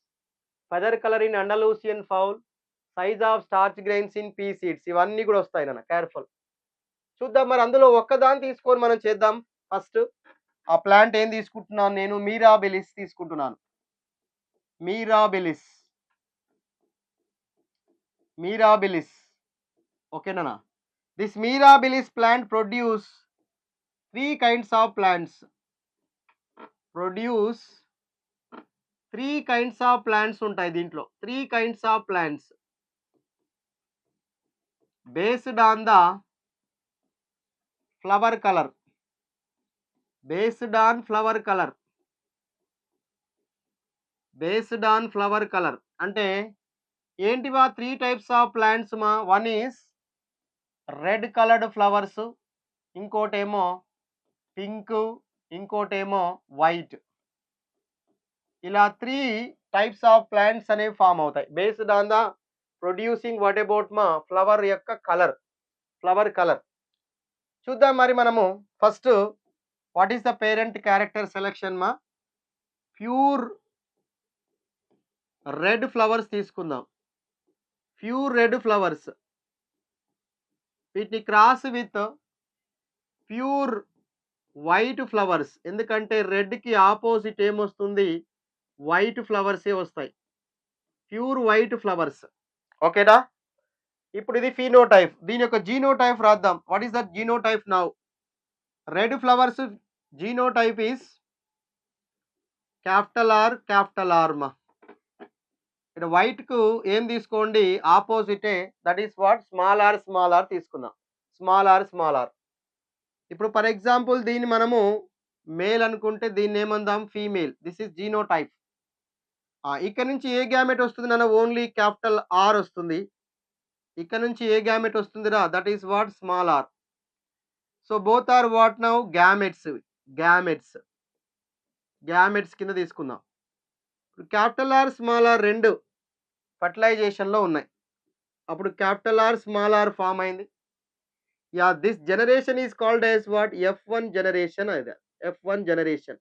feather colour in Andalusian fowl, size of starch grains in pea seeds, ఇవన్నీ కూడా వస్తాయి నాన్న. Careful. చూద్దాం మరి అందులో ఒక్కదాన్ని తీసుకొని మనం చేద్దాం. ఫస్ట్ ఆ ప్లాంట్ ఏం తీసుకుంటున్నాను నేను? మీరాబిలిస్ తీసుకుంటున్నాను. Mirabilis, Mirabilis. ఓకేనా? This Mirabilis plant produce three kinds of plants. Produce three kinds of plants ఉంటాయి దీంట్లో. Three kinds of plants based on the flower colour. Based on flower colour. Based on flower colour అంటే ఏంటివా? Three types of plants మా. One is red coloured flowers, ఇంకోటేమో pink, ఇంకోటేమో white. ఇలా three types of plants అనేవి form అవుతాయి based on the producing what about మా flower యొక్క కలర్, ఫ్లవర్ కలర్. చూద్దాం మరి మనము first what is the parent character selection మా. ప్యూర్ రెడ్ ఫ్లవర్స్ తీసుకుందాం. ప్యూర్ రెడ్ ఫ్లవర్స్, వీటిని cross with pure white flowers. ఎందుకంటే రెడ్కి ఆపోజిట్ ఏమొస్తుంది? వైట్ ఫ్లవర్సే వస్తాయి. Pure white flowers. ఓకేనా? ఇప్పుడు ఇది ఫీనోటైప్. దీని యొక్క జీనోటైప్ రాద్దాం. What is that genotype now? Red flowers genotype is capital R, capital R మా. ఇక్కడ వైట్ కు ఏం తీసుకోండి? ఆపోజిటే. That is what? Small R, small are తీసుకుందాం. Small R, small R. ఇప్పుడు ఫర్ ఎగ్జాంపుల్ దీన్ని మనము మేల్ అనుకుంటే దీన్ని ఏమందాం? ఫీమేల్. This is genotype. ఇక్కడ నుంచి ఏ గ్యామెట్ వస్తుంది నాన్న? ఓన్లీ క్యాపిటల్ ఆర్ వస్తుంది. ఇక్కడ నుంచి ఏ గ్యామెట్ వస్తుందిరా? That is what? Small R. So both are what now? Gametes. Gametes, gametes కింద తీసుకుందాం. క్యాపిటల్ ఆర్, స్మాల్ ఆర్ రెండు ఫర్టిలైజేషన్లో ఉన్నాయి. అప్పుడు capital R, small R form అయింది. Yeah, this generation is called as what? F1 generation. అది F1 generation.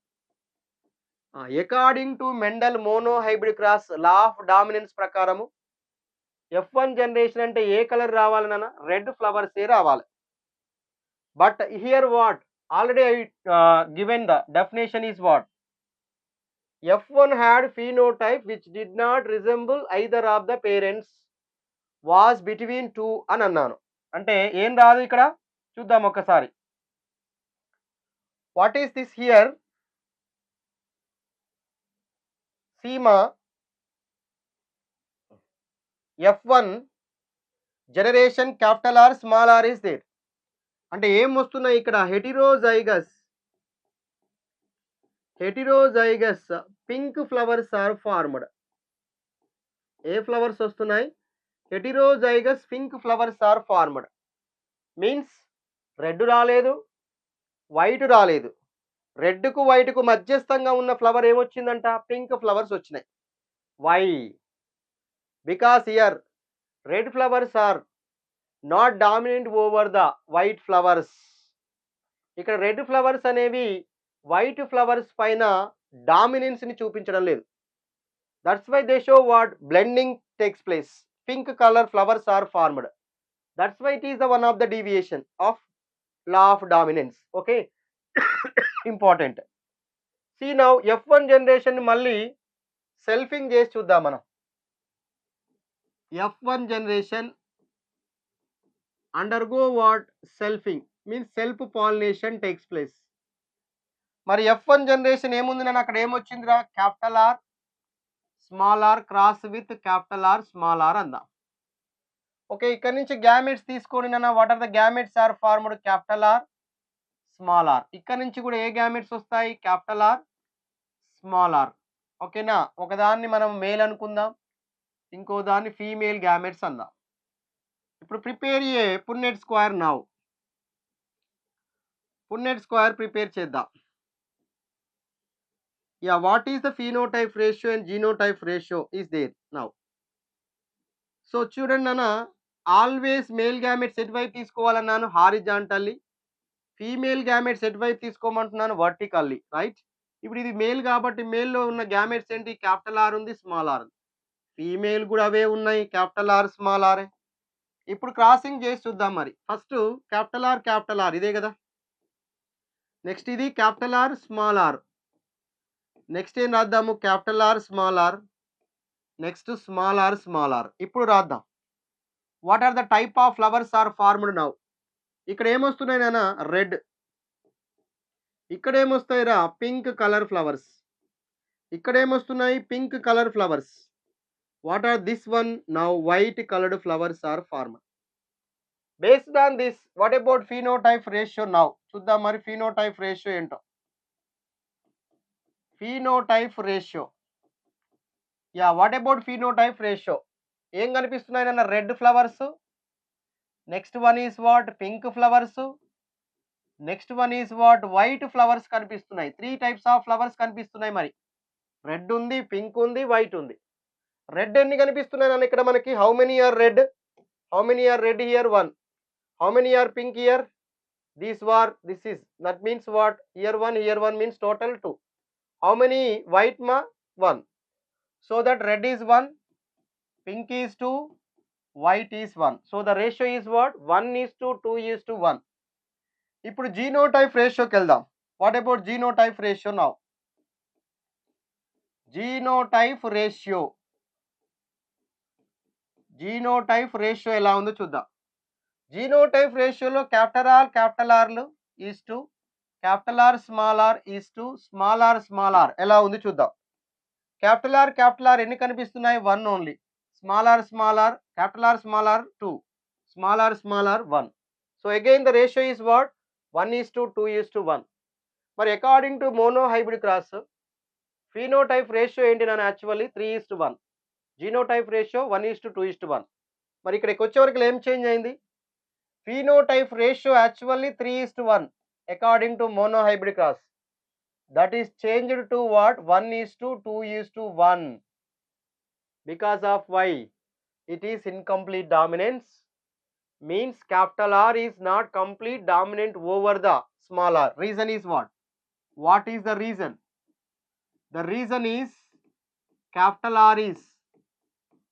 According to Mendel monohybrid cross law of dominance ప్రకారము F1 generation అంటే ఏ కలర్ రావాలన్నా? Red ఫ్లవర్సే రావాలి. But here what? Already given the definition is what? F1 had phenotype which did not resemble either of the parents, was between two అని అన్నాను. అంటే ఏం రాదు ఇక్కడ? చూద్దాం ఒకసారి. What is this here? సీమా F1 generation capital R, small R is there. అంటే ఏం వస్తున్నాయి ఇక్కడ? Heterozygous, heterozygous pink flowers are formed. ఏ ఫ్లవర్స్ వస్తున్నాయి? Heterozygous pink flowers are formed. Means red రాలేదు, వైట్ రాలేదు. రెడ్కు వైట్కు మధ్యస్థంగా ఉన్న ఫ్లవర్ ఏమొచ్చిందంట? పింక్ ఫ్లవర్స్ వచ్చినాయి. Why? Because here red flowers are not dominant over the white flowers. ఇక్కడ రెడ్ ఫ్లవర్స్ అనేవి వైట్ ఫ్లవర్స్ పైన డామినెన్స్ని చూపించడం లేదు. That's why they show what? Blending takes place. Pink colour flowers are formed. That's why it is the one of the deviation of law of dominance. Okay, important. See now F1 generation మళ్ళీ selfing చేసి చూద్దాం మనం. F1 generation undergo what? Selfing. Means self pollination takes place. మరి F1 generation ఏముంది నన్ను? అక్కడ ఏమొచ్చిందిరా? Capital R, small R cross with capital R, small R అందాం. ఓకే, ఇక్కడ నుంచి గ్యామెట్స్ తీసుకోండి నాన్న. What are the gametes are formed? Capital R, small R. ఇక్కడ నుంచి కూడా ఏ గ్యామెట్స్ వస్తాయి? Capital R, small R. ఓకేనా? ఒకదాన్ని మనం మేల్ అనుకుందాం, ఇంకో దాన్ని ఫీమేల్ గ్యామెట్స్ అందాం. ఇప్పుడు prepare a Punnett square now. Punnett square prepare చేద్దాం. Yeah, what is the phenotype ratio and genotype ratio is there now. So చూడండి నాన్న, ఆల్వేస్ మేల్ గ్యామెట్స్ ఎటువైపు తీసుకోవాలన్నాను? హారిజాంటల్లీ. ఫీమేల్ గ్యామెట్స్ ఎటువైపు తీసుకోమంటున్నాను, వర్టికల్లీ, రైట్. ఇప్పుడు ఇది male కాబట్టి మేల్లో ఉన్న గ్యామెట్స్ ఏంటి, క్యాపిటల్ ఆర్ ఉంది, స్మాల్ ఆర్ ఉంది. ఫీమేల్ కూడా అవే ఉన్నాయి, క్యాపిటల్ ఆర్ స్మాల్ ఆర్. ఇప్పుడు క్రాసింగ్ చేసి చూద్దాం. మరి ఫస్ట్ క్యాపిటల్ ఆర్ ఇదే కదా, నెక్స్ట్ ఇది capital R small R, next ఏం రాద్దాము, capital R small R, next small R. ఇప్పుడు రాద్దాం, what are the type of flowers are formed now. ఇక్కడ ఏమొస్తున్నాయి నాన్న, రెడ్. ఇక్కడ ఏమొస్తాయి రా, పింక్ కలర్ ఫ్లవర్స్. ఇక్కడ ఏమొస్తున్నాయి, pink colour flowers. What are this one now, white coloured flowers are formed. Based on this what about phenotype ratio now. చూద్దాం మరి ఫీనోటైప్ రేషియో ఏంటో. Phenotype ratio, yeah, what about phenotype ratio. ఏం కనిపిస్తున్నాయి నాన్న, red flowers, next one is what, pink flowers, next one is what, white flowers కనిపిస్తున్నాయి. 3 types of flowers కనిపిస్తున్నాయి. మరి red ఉంది, పింక్ ఉంది, వైట్ ఉంది. రెడ్ ఎన్ని కనిపిస్తున్నాయి నాన్న ఇక్కడ మనకి, how many are red, how many are red here, 1. How many are pink here, this is, that means what, here 1 means total 2. How many white ma, 1. So that red is 1, pink is 2, white is 1. So the ratio is what, 1:2:1. ఇప్పుడు genotype రేషియోకి వెళ్దాం. What about genotype ratio now. Genotype ratio ఎలా ఉందో చూద్దాం. Genotype రేషియోలో capital ఆర్లు is to capital R is to small R ఎలా ఉంది చూద్దాం. క్యాపిటల్ ఆర్ ఎన్ని కనిపిస్తున్నాయి, 1 only. Small R capital R 2, small R 1. So again the ratio is what, 1:2:1. మరి according to mono hybrid cross phenotype ratio ఏంటి నాన్న, actually 3:1. Genotype ratio 1:2:1. మరి ఇక్కడికి వచ్చేవరకు ఏం చేంజ్ అయింది, phenotype ratio actually 3:1 according to mono hybrid cross. That is changed to what, 1:2:1. Because of why, it is incomplete dominance, means capital R is not complete dominant over the small r. Reason is what is the reason? The reason is capital R is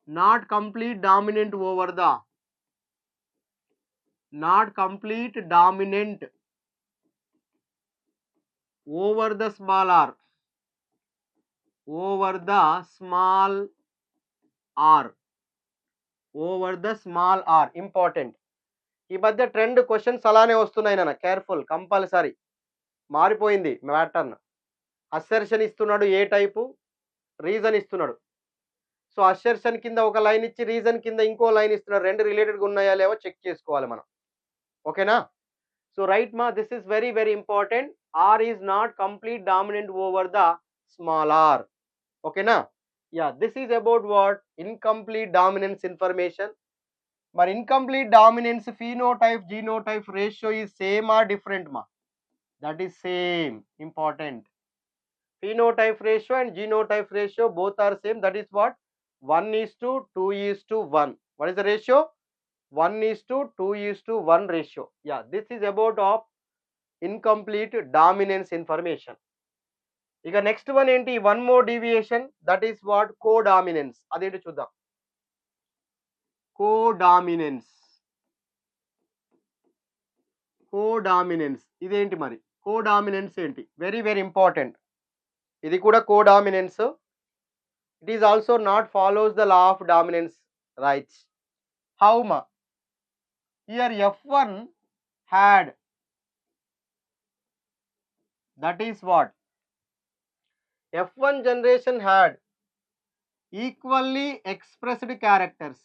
not complete dominant over the, not complete dominant over the small r, over the small r, over the small r. Important. ఈ మధ్య trend questions అలానే వస్తున్నాయి నాన్న, careful, compulsory. మారిపోయింది pattern. Assertion ఇస్తున్నాడు ఏ type, reason ఇస్తున్నాడు. So assertion కింద ఒక లైన్ ఇచ్చి రీజన్ కింద ఇంకో లైన్ ఇస్తున్నాడు. రెండు రిలేటెడ్గా ఉన్నాయా లేవో చెక్ చేసుకోవాలి మనం. ఓకేనా. సో రైట్ మా, this is very very important. R is not complete dominant over the small R. ఓకేనా. Yeah, this is about what, incomplete dominance information. మరి incomplete dominance phenotype genotype ratio is same or different మా, that is same. Important. phenotype ratio and genotype ratio both are same, that is what, 1:2:1. What is the ratio, 1:2:1 ratio. Yeah, this is about of incomplete dominance information. ఇక next one ఏంటి, one more deviation, that is what, codominance. అదేంటి చూద్దాం. Codominance ఇదేంటి మరి, codominance ఏంటి, very very important. ఇది కూడా codominance. It is also not follows the law of dominance, right. How మా, here F1 had, that is what, F1 generation had equally expressed characters.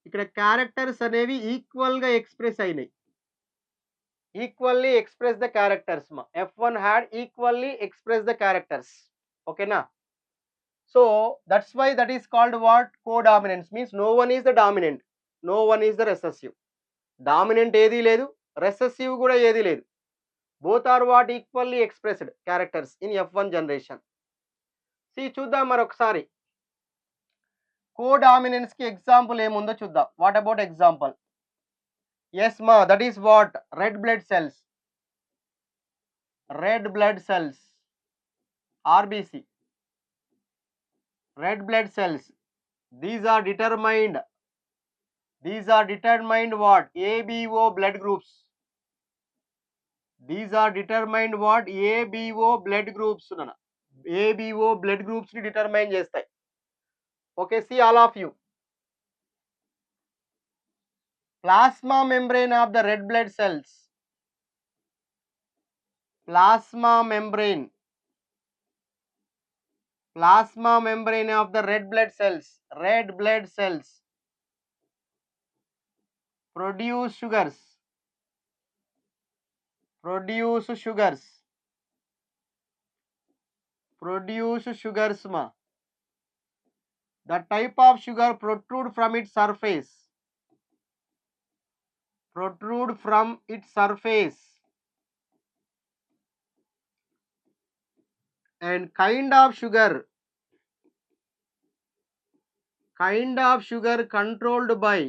ఇక్కడ characters అనేవి ఈక్వల్ గా express అయినాయి. Equally express the characters మా, F1 had equally express the characters. ఓకేనా. So that's why that is called what, codominance. Means no one is the dominant, no one is the recessive. Dominant ఏదీ లేదు, recessive కూడా ఏదీ లేదు. Both are what, equally expressed characters in F1 generation. చూద్దాం మరొకసారి. Codominance కి example ఏముందో చూద్దాం. What about example? ఎస్ మా, that is what? Red blood cells. Red blood cells, RBC, red blood cells. These are determined what? ABO blood groups. These are determined what? ABO blood groups. ABO blood groups ని determine చేస్తాయి. Okay, see all of you. Plasma membrane of the red blood cells. Plasma membrane of the red blood cells. Red blood cells produce sugars. Produce sugars ma. The type of sugar protrude from its surface. And kind of sugar controlled by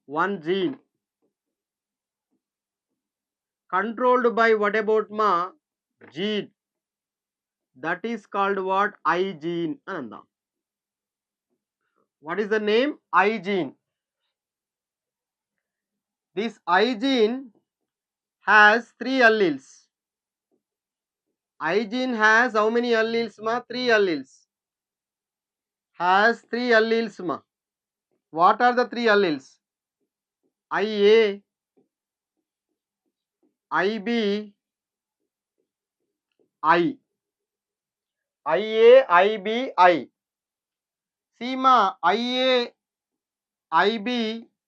one gene. Controlled by what about ma? Gene. That is called what? I gene ananda. What is the name? I gene. This I gene has 3 alleles. I gene has how many alleles ma? 3 alleles. Has 3 alleles ma. What are the 3 alleles? IA, IB, I. IA, IB, I. See ma, IA, IB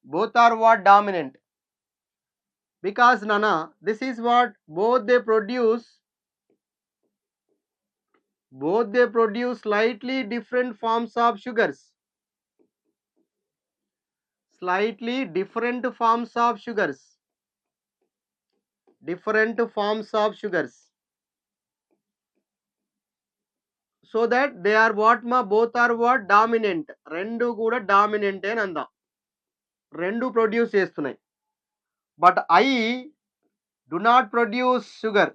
both are what? Dominant. Because nana, this is what? Both they produce slightly different forms of sugars. Different forms of sugars. So that they are what ma? Both are what? Dominant. Rendu kuda dominant అని అందాం. రెండు produce చేస్తున్నాయి. But I do not produce sugar.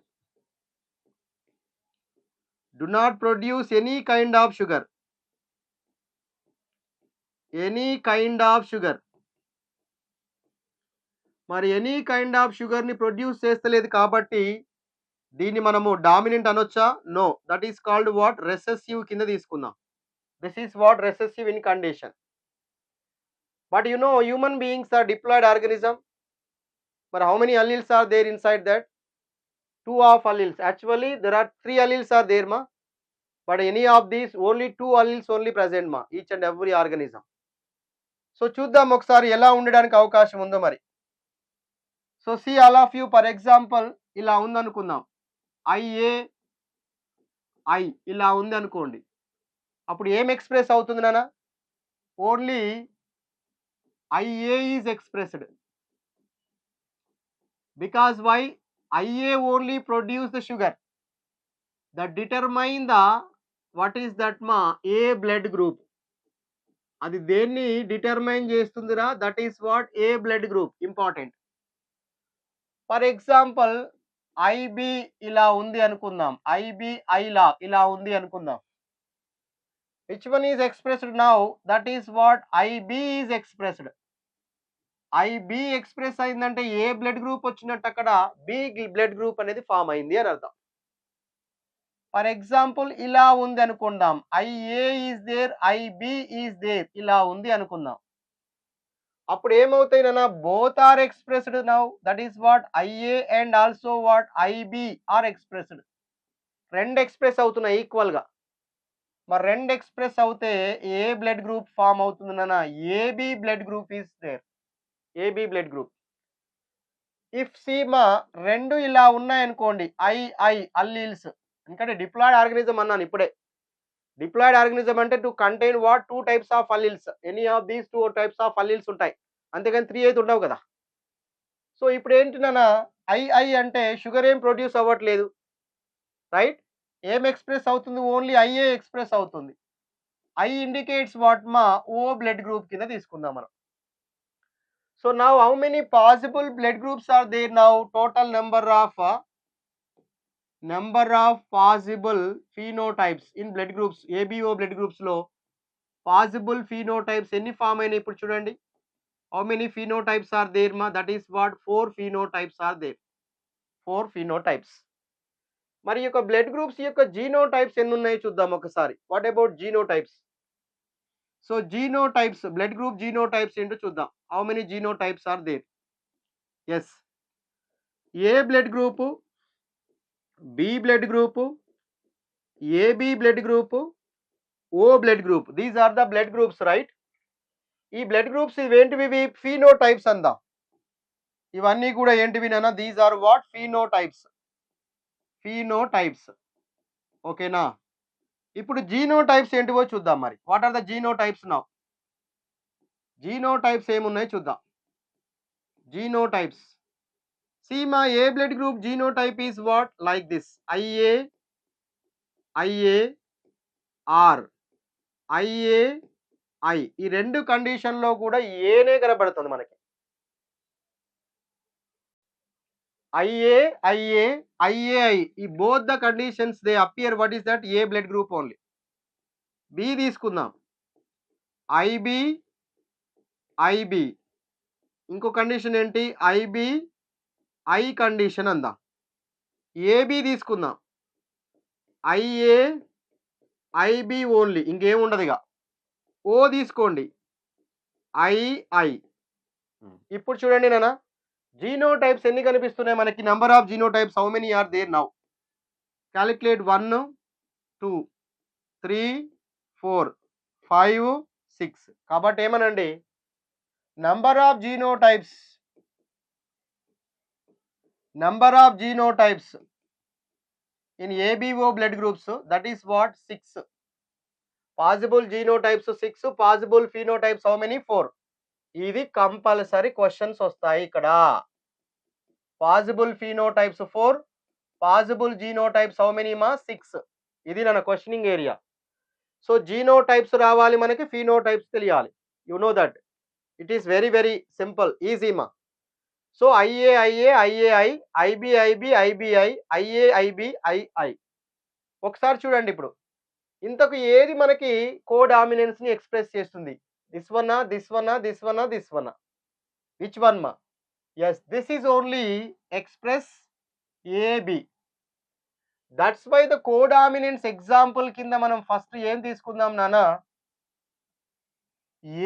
Do not produce any kind of sugar. మరి any kind of sugar ని produce చేస్తలేదు కాబట్టి దీన్ని మనము డామినెంట్ అనొచ్చా? No, that is called what? Recessive కింద తీసుకుందాం. This is what? Recessive in condition. But you know, human beings are diploid organism. But how many alleles are there inside that? 2 of alleles. Actually there are 3 alleles are there ma, but any of these only 2 alleles only present ma, each and every organism. So చూద్దాం ఒకసారి ఎలా ఉండడానికి అవకాశం ఉందో మరి. So see all of you, for example ఇలా ఉంది అనుకుందాం. IA I ఇలా ఉంది అనుకోండి. అప్పుడు ఏం ఎక్స్ప్రెస్ అవుతుంది నాన్న? Only IA is expressed. Because why? IA only produce the sugar that determine the what is that ma? A blood group. అది దేన్ని డిటర్మైన్ చేస్తుందిరా? That is what? A blood group. Important. For example IB ఇలా ఉంది అనుకుందాం. IB ఇలా ఉంది అనుకుందాం. Which one is expressed now? That is what? IB is expressed. IB express అయిందంటే ఏ బ్లడ్ గ్రూప్ వచ్చినట్టు అక్కడ B బ్లడ్ గ్రూప్ అనేది ఫామ్ అయింది అని అర్థం. ఫర్ ఎగ్జాంపుల్ ఇలా ఉంది అనుకుందాం. IA is there, IB is there, ఇలా ఉంది అనుకుందాం. అప్పుడు ఏమవుతాయి నాన్న? Both are expressed now. That is what? IA and also what? IB are expressed. రెండు ఎక్స్ప్రెస్ అవుతున్నాయి ఈక్వల్ గా. మరి రెండు ఎక్స్ప్రెస్ అవుతే ఏ బ్లడ్ గ్రూప్ ఫామ్ అవుతుంది నాన్న? AB blood group is there. AB blood group. If సీమా రెండు ఇలా ఉన్నాయనుకోండి, I అల్లీల్స్, ఎందుకంటే డిప్లాయిడ్ ఆర్గానిజం అన్నాను ఇప్పుడే. డిప్లాయిడ్ ఆర్గానిజం అంటే to contain what? 2 types of alleles. Any of these 2 types of alleles ఉంటాయి, అంతేగాని 3 అయితే ఉండవు కదా. సో ఇప్పుడు ఏంటి నాన్న? I అంటే షుగర్ ఏం ప్రొడ్యూస్ అవ్వట్లేదు, రైట్? ఏం ఎక్స్ప్రెస్ అవుతుంది? ఓన్లీ IA ఎక్స్ప్రెస్ అవుతుంది. ఐ ఇండికేట్స్ వాట్ మా ఓ బ్లడ్ గ్రూప్ కింద తీసుకుందాం మనం. So now how many possible blood groups are there now? Total number of possible phenotypes in blood groups, ABO blood groups లో possible phenotypes ఎన్ని form అయినాయి ఇప్పుడు చూడండి. How many phenotypes are there మా? That is what 4 phenotypes are there. 4 phenotypes. మరి యొక్క blood groups యొక్క genotypes ఎన్ని ఉన్నాయి చూద్దాం ఒకసారి. What about genotypes? So genotypes, blood group genotypes ఏంటో చూద్దాం. How many genotypes are there? Yes, A blood group, B blood group, AB blood group, O blood group. These are the blood groups, right? ఈ blood groups ఇవేంటివి? Phenotypes అందాం. ఇవన్నీ కూడా ఏంటివి నాన్న? These are what? Phenotypes. Phenotypes, ఓకేనా? ఇప్పుడు genotypes ఏంటివో చూద్దాం మరి. What are the genotypes now? Genotypes ఏమున్నాయి చూద్దాం. Genotypes, see my A blood group genotype is what? Like this, IA, R, IA, I. ఈ రెండు కండిషన్ లో కూడా ఏనే కనబడుతుంది మనకి. IAI, ఈ both the conditions they appear. What is that? A blood group only. B తీసుకుందాం, IB. ఇంకో కండిషన్ ఏంటి? I కండిషన్ అందా. AB తీసుకుందాం, IB ఓన్లీ, ఇంకేముండదు ఇక. O తీసుకోండి, II. ఇప్పుడు చూడండి నాన్న, జీనోటైప్స్ ఎన్ని కనిపిస్తున్నాయి మనకి? Number of genotypes how many are there now? Calculate. 1 2 3 4 5 6. కాబట్టి ఏమనండి, number of genotypes in ABO blood groups, that is what? 6. Possible genotypes 6, possible phenotypes how many? 4. ఇది కంపల్సరీ క్వశ్చన్స్ వస్తాయి ఇక్కడ. Possible phenotypes 4, possible genotypes how many మా? 6. ఇది నా questioning area. So genotypes రావాలి మనకి, ఫీనోటైప్స్ తెలియాలి. You know that it is very very simple, easy మా. So IAI, IBI, II. ఒకసారి చూడండి ఇప్పుడు, ఇంతకు ఏది మనకి కోడామినెన్స్ ని ఎక్స్ప్రెస్ చేస్తుంది? This one. విచ్ వన్ మా? Yes, this is only express AB. That's why the codominance example కింద మనం ఫస్ట్ ఏం తీసుకుందాం నాన్న?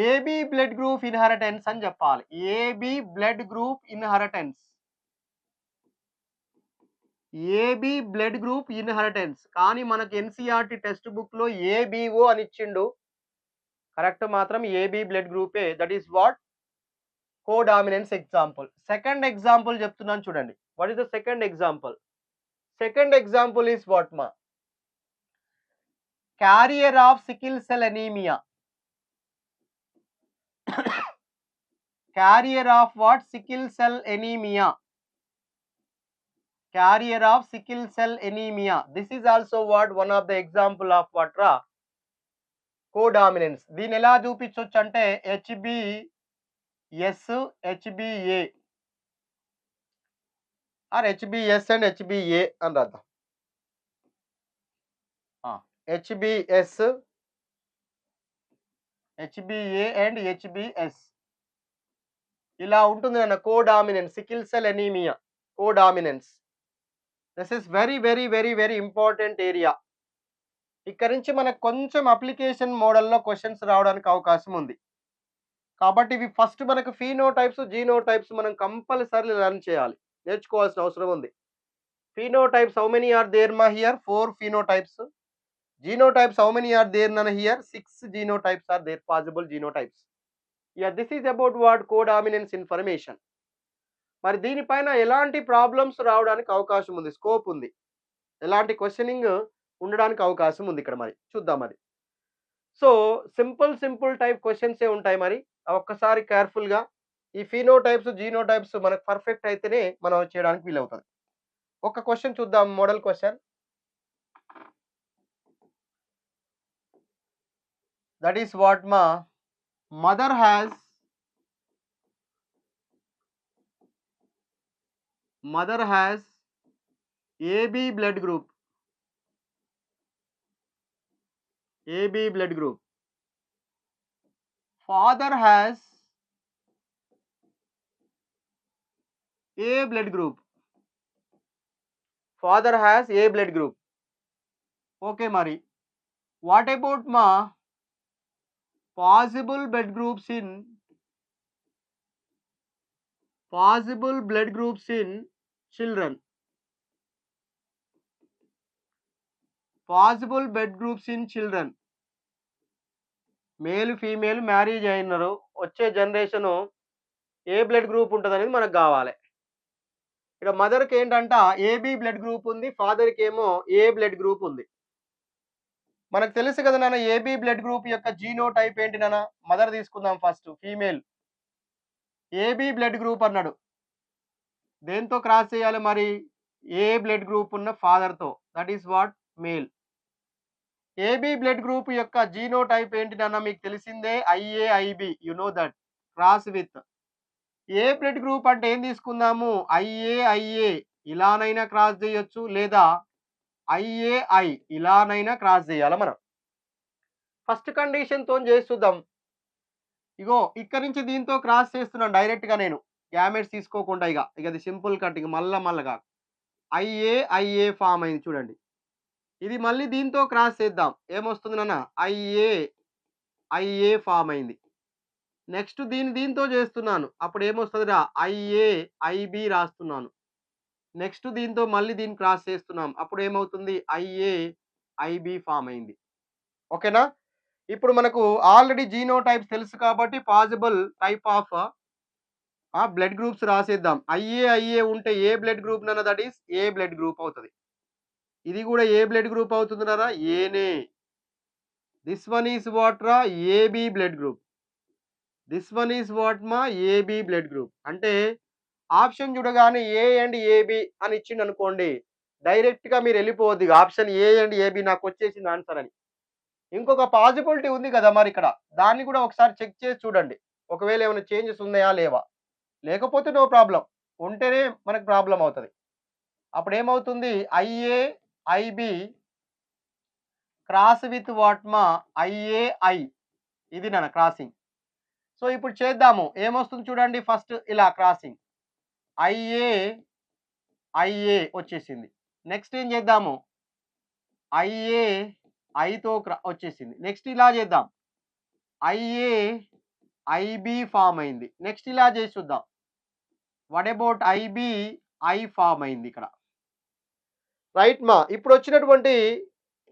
ఏబి బ్లడ్ గ్రూప్ ఇన్హెరిటెన్స్ అని చెప్పాలి. AB blood group inheritance, AB blood group inheritance. కానీ మనకి ఎన్సిఆర్టి టెక్స్ట్ బుక్ లో ఏబిఓ అని ఇచ్చిండు. కరెక్ట్ మాత్రం ఏబి బ్లడ్ గ్రూపే. That is what? Codominance example. Second example చెప్తున్నాను చూడండి. What is the second example? Second example is what మా? Carrier of sickle cell anaemia. Carrier of what? Sickle cell anemia. Carrier of sickle cell anemia. This is also what? One of the example of what ra? Codominance. దీని ఎలా చూపించవచ్చు అంటే HBS, HBA or HBS and HBA అని రాద్దాం. HBS, HBA and HBS ఇలా ఉంటుంది అన్న codominance, sickle cell anaemia, codominance. This is very very very very important area. ఇక్కడ నుంచి మనకు కొంచెం అప్లికేషన్ మోడల్లో క్వశ్చన్స్ రావడానికి అవకాశం ఉంది. కాబట్టి ఇవి ఫస్ట్ మనకు ఫీనోటైప్స్, జీనోటైప్స్ మనం కంపల్సరీ లెర్న్ చేయాలి, నేర్చుకోవాల్సిన అవసరం ఉంది. Phenotypes how many are there మా? Here 4 phenotypes. Genotypes how many are there నన్న? Here 6 genotypes are there, possible genotypes. This is about what? Codominance information. మరి దీనిపైన ఎలాంటి ప్రాబ్లమ్స్ రావడానికి అవకాశం ఉంది, స్కోప్ ఉంది, ఎలాంటి క్వశ్చనింగ్ ఉండడానికి అవకాశం ఉంది ఇక్కడ మరి చూద్దాం అది. సో సింపుల్ టైప్ క్వశ్చన్సే ఉంటాయి మరి. ఒక్కసారి కేర్ఫుల్గా ఈ ఫీనోటైప్స్, జీనోటైప్స్ మనకు పర్ఫెక్ట్ అయితేనే మనం చేయడానికి వీలవుతుంది. ఒక క్వశ్చన్ చూద్దాం, model question. that is what ma mother has AB blood group, AB blood group. Father has A blood group, father has A blood group. Okay మరి what about ma possible blood groups in children, possible blood groups in children, male female marriage అయినారు, వచ్చే generation ఏ blood group ఉంటుంది అనేది మనకు కావాలి. ఇక్కడ మదర్కి ఏంటంట ఏబి బ్లడ్ గ్రూప్ ఉంది, ఫాదర్కి ఏమో ఏ బ్లడ్ గ్రూప్ ఉంది. మనకు తెలుసు కదా నాన్న ఏబి బ్లడ్ గ్రూప్ యొక్క జీనో టైప్ ఏంటి నాన్న. మదర్ తీసుకుందాం first, female AB blood group అన్నాడు, దేంతో క్రాస్ చేయాలి మరి, ఏ బ్లడ్ గ్రూప్ ఉన్న ఫాదర్తో, that is what male. AB blood group యొక్క జీనో టైప్ ఏంటి నాన్న మీకు తెలిసిందే, I A I B, you know that, cross with. A blood group అంటే ఏం తీసుకుందాము, ఐఏఐఏ ఇలానైనా క్రాస్ చేయొచ్చు, లేదా ఐఏఐ ఇలానైనా క్రాస్ చేయాలి మనం. ఫస్ట్ కండిషన్ తో చేసి చూద్దాం. ఇగో ఇక్కడ నుంచి దీంతో క్రాస్ చేస్తున్నాను డైరెక్ట్ గా నేను, గ్యామెట్స్ తీసుకోకుండా. ఇక అది సింపుల్ కట్, ఇక మళ్ళా ఐఏఐఏ ఫామ్ అయింది చూడండి. ఇది మళ్ళీ దీంతో క్రాస్ చేద్దాం, ఏమొస్తుంది నాన్న, ఐఏ ఫామ్ అయింది. నెక్స్ట్ దీంతో చేస్తున్నాను, అప్పుడు ఏమొస్తుందిరా, ఐఏఐబి రాస్తున్నాను. నెక్స్ట్ దీంతో మళ్ళీ దీన్ని క్రాస్ చేస్తున్నాం, అప్పుడు ఏమవుతుంది, ఐఏఐబి ఫామ్ అయింది. ఓకేనా. ఇప్పుడు మనకు ఆల్రెడీ జీనో టైప్స్ తెలుసు కాబట్టి possible type of blood groups రాసేద్దాం. ఐఏఐఏ ఉంటే ఏ బ్లడ్ గ్రూప్ నన్న, that is A blood group అవుతుంది. ఇది కూడా ఏ బ్లడ్ గ్రూప్ అవుతుంది నాన్న, ఏనే. దిస్ వన్ ఈస్ వాట్ రా, AB blood group. This one is what మా, ఏబి బ్లడ్ గ్రూప్. అంటే ఆప్షన్ చూడగానే ఏ అండ్ ఏబి అని ఇచ్చిండు అనుకోండి, డైరెక్ట్ గా మీరు వెళ్ళిపోవద్దు, ఆప్షన్ ఏ అండ్ ఏబి నాకు వచ్చేసింది ఆన్సర్ అని. ఇంకొక పాసిబిలిటీ ఉంది కదా మరి ఇక్కడ, దాన్ని కూడా ఒకసారి చెక్ చేసి చూడండి, ఒకవేళ ఏమైనా చేంజెస్ ఉన్నాయా లేవా. లేకపోతే నో ప్రాబ్లం, ఉంటేనే మనకు ప్రాబ్లం అవుతుంది. అప్పుడు ఏమవుతుంది, ఐఏఐబి క్రాస్ విత్ వాట్ మా, ఐఏఐ, ఇది నాన్న క్రాసింగ్. సో ఇప్పుడు చేద్దాము, ఏమొస్తుంది చూడండి. ఫస్ట్ ఇలా క్రాసింగ్, ఐఏ వచ్చేసింది. నెక్స్ట్ ఏం చేద్దాము, ఐతో వచ్చేసింది. నెక్స్ట్ ఇలా చేద్దాం, ఐబి ఫామ్ అయింది. నెక్స్ట్ ఇలా చేసి చూద్దాం, వాట్ అబౌట్ ఐ ఫామ్ అయింది ఇక్కడ, రైట్ మా. ఇప్పుడు వచ్చినటువంటి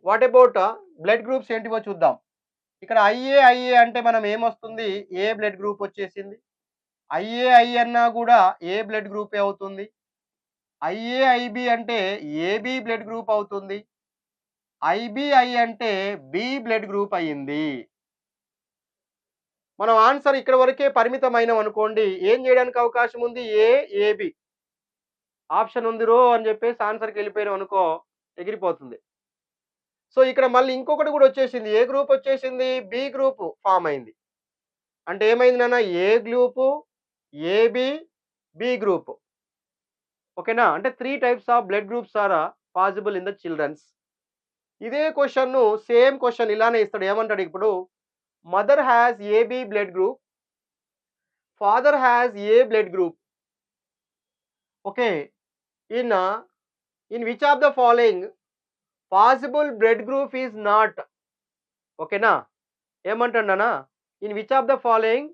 వాట్ అబౌట్ బ్లడ్ గ్రూప్స్ ఏంటివో చూద్దాం. ఇక్కడ ఐఏ అంటే మనం ఏమొస్తుంది, ఏ బ్లడ్ గ్రూప్ వచ్చేసింది. ఐఏఐ అన్నా కూడా ఏ బ్లడ్ గ్రూపే అవుతుంది. ఐఏఐబి అంటే ఏబి బ్లడ్ గ్రూప్ అవుతుంది. ఐబిఐ అంటే బి బ్లడ్ గ్రూప్ అయ్యింది. మనం ఆన్సర్ ఇక్కడ వరకే పరిమితమైన అనుకోండి, ఏం చేయడానికి అవకాశం ఉంది, ఏబి ఆప్షన్ ఉంది రో అని చెప్పేసి ఆన్సర్కి వెళ్ళిపోయినాం అనుకో, ఎగిరిపోతుంది. సో ఇక్కడ మళ్ళీ ఇంకొకటి కూడా వచ్చేసింది, ఏ గ్రూప్ వచ్చేసింది, బి గ్రూప్ ఫామ్ అయింది. అంటే ఏమైంది నాన్న, A group, AB, B group. ఓకేనా. అంటే 3 types of blood groups are possible in the childrens. ఇదే క్వశ్చన్ సేమ్ క్వశ్చన్ ఇలానే ఇస్తాడు, ఏమంటాడు ఇప్పుడు, mother has AB blood group, father has A blood group. Okay, in which of the following possible blood group is not. ఓకేనా, ఏమంటాడా, in which of the following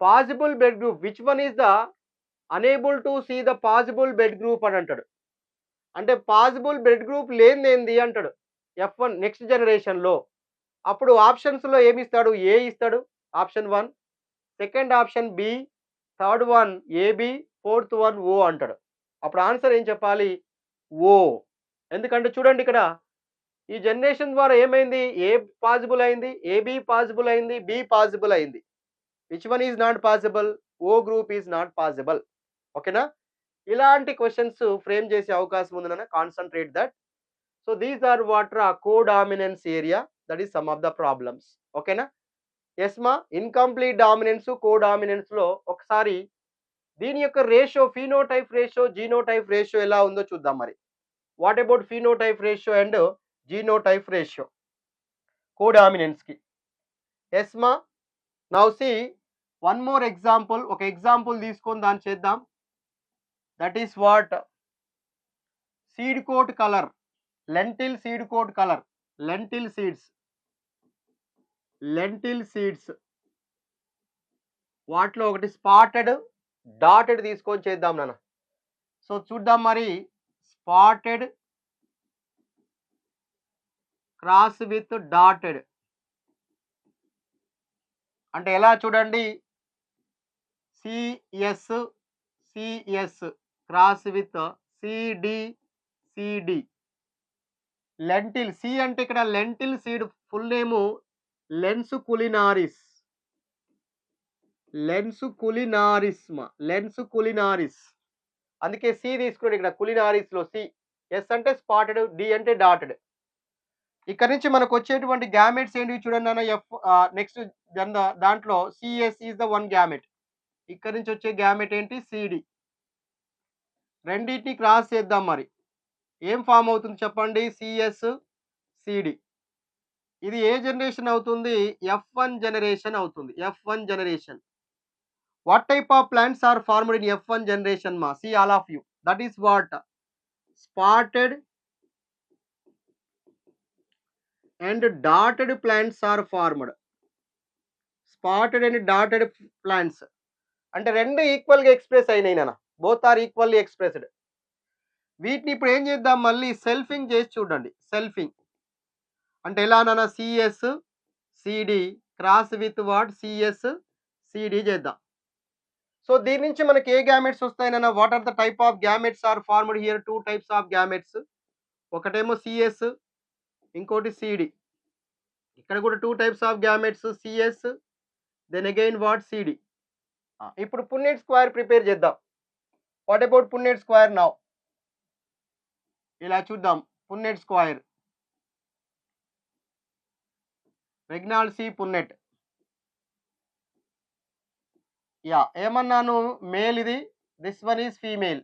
possible blood group, which one is the unable to see the possible blood group అని అంటాడు. అంటే possible blood group లేనిదేంది అంటాడు, F1 next జనరేషన్లో. అప్పుడు ఆప్షన్స్లో ఏమి ఇస్తాడు, ఏ ఇస్తాడు option 1, second option B, third one AB, fourth one O అంటాడు. అప్పుడు ఆన్సర్ ఏం చెప్పాలి, ఓ. ఎందుకంటే చూడండి ఇక్కడ ఈ జనరేషన్ ద్వారా ఏమైంది, ఏ పాసిబుల్ అయింది, ఏబి పాసిబుల్ అయింది, బి పాసిబుల్ అయింది. Which one is not possible, O group is not possible. ఓకేనా. ఇలాంటి క్వశ్చన్స్ ఫ్రేమ్ చేసే అవకాశం ఉందన్న, concentrate that. So these are what రా codominance area, that is some of the problems. ఓకేనా? ఎస్ మా. ఇన్కంప్లీట్ డామినెన్స్, కోడామినెన్స్ లో ఒకసారి దీని యొక్క ratio, phenotype ratio, genotype ratio ఎలా ఉందో చూద్దాం మరి. What about phenotype ratio and genotype ratio codominance కి? ఎస్ మా. Now see one more example. ఒక ఎగ్జాంపుల్ తీసుకొని దాన్ని చేద్దాం. That is what? Seed coat colour, lentil seed coat colour, lentil seeds, lentil seeds వాటిలో ఒకటి స్పాటెడ్, డాటెడ్ తీసుకొని చేద్దాం నాన్న. సో చూద్దాం మరి. స్పాటెడ్ క్రాస్ విత్ డాటెడ్ అంటే ఎలా చూడండి? CS CS cross with CD CD. Lentil C అంటే ఇక్కడ lentil seed full name Lens culinaris, Lens culinaris మా, లెన్స్ కులినారిస్. అందుకే సి తీసుకున్నాడు ఇక్కడ కులినారిస్ లో సి. ఎస్ అంటే స్పాటెడ్, డి అంటే డాటెడ్. ఇక్కడ నుంచి మనకు వచ్చేటువంటి గ్యామెట్స్ ఏంటివి చూడండి అన్న. ఎఫ్ నెక్స్ట్ దాంట్లో CS is the one gamete. ఇక్కడ నుంచి వచ్చే గ్యామెట్ ఏంటి? సిడి. రెండింటిని క్రాస్ చేద్దాం మరి. ఏం ఫామ్ అవుతుంది చెప్పండి? CS CD. ఇది ఏ జనరేషన్ అవుతుంది? F1 జనరేషన్ అవుతుంది. F1 generation. What type of plants are formed in F1 generation మా? See all of you. That is what? Spotted and dotted plants are formed. Spotted and dotted plants అంటే రెండు equal గా express అయినాయి నాన్న. Both are equally expressed. వీటిని ఇప్పుడు ఏం చేద్దాం? మళ్ళీ సెల్ఫింగ్ చేసి చూడండి. సెల్ఫింగ్ అంటే ఎలా నాన్న? CS CD cross with what? CS CD చేద్దాం. సో దీని నుంచి మనకి ఏ గ్యామెట్స్ వస్తాయన్న? What are the type of gametes are formed here? Two types of gametes. ఒకటేమో సిఎస్, ఇంకోటి సిడి. ఇక్కడ కూడా two types of gametes, CS then again what? CD. ఇప్పుడు పున్నెట్ స్క్వేర్ ప్రిపేర్ చేద్దాం. What about Punnett square now? ఇలా చూద్దాం. Punnett square, Reginald C Punnett. Yeah ఏమన్నాను? Male ఇది, this one is female.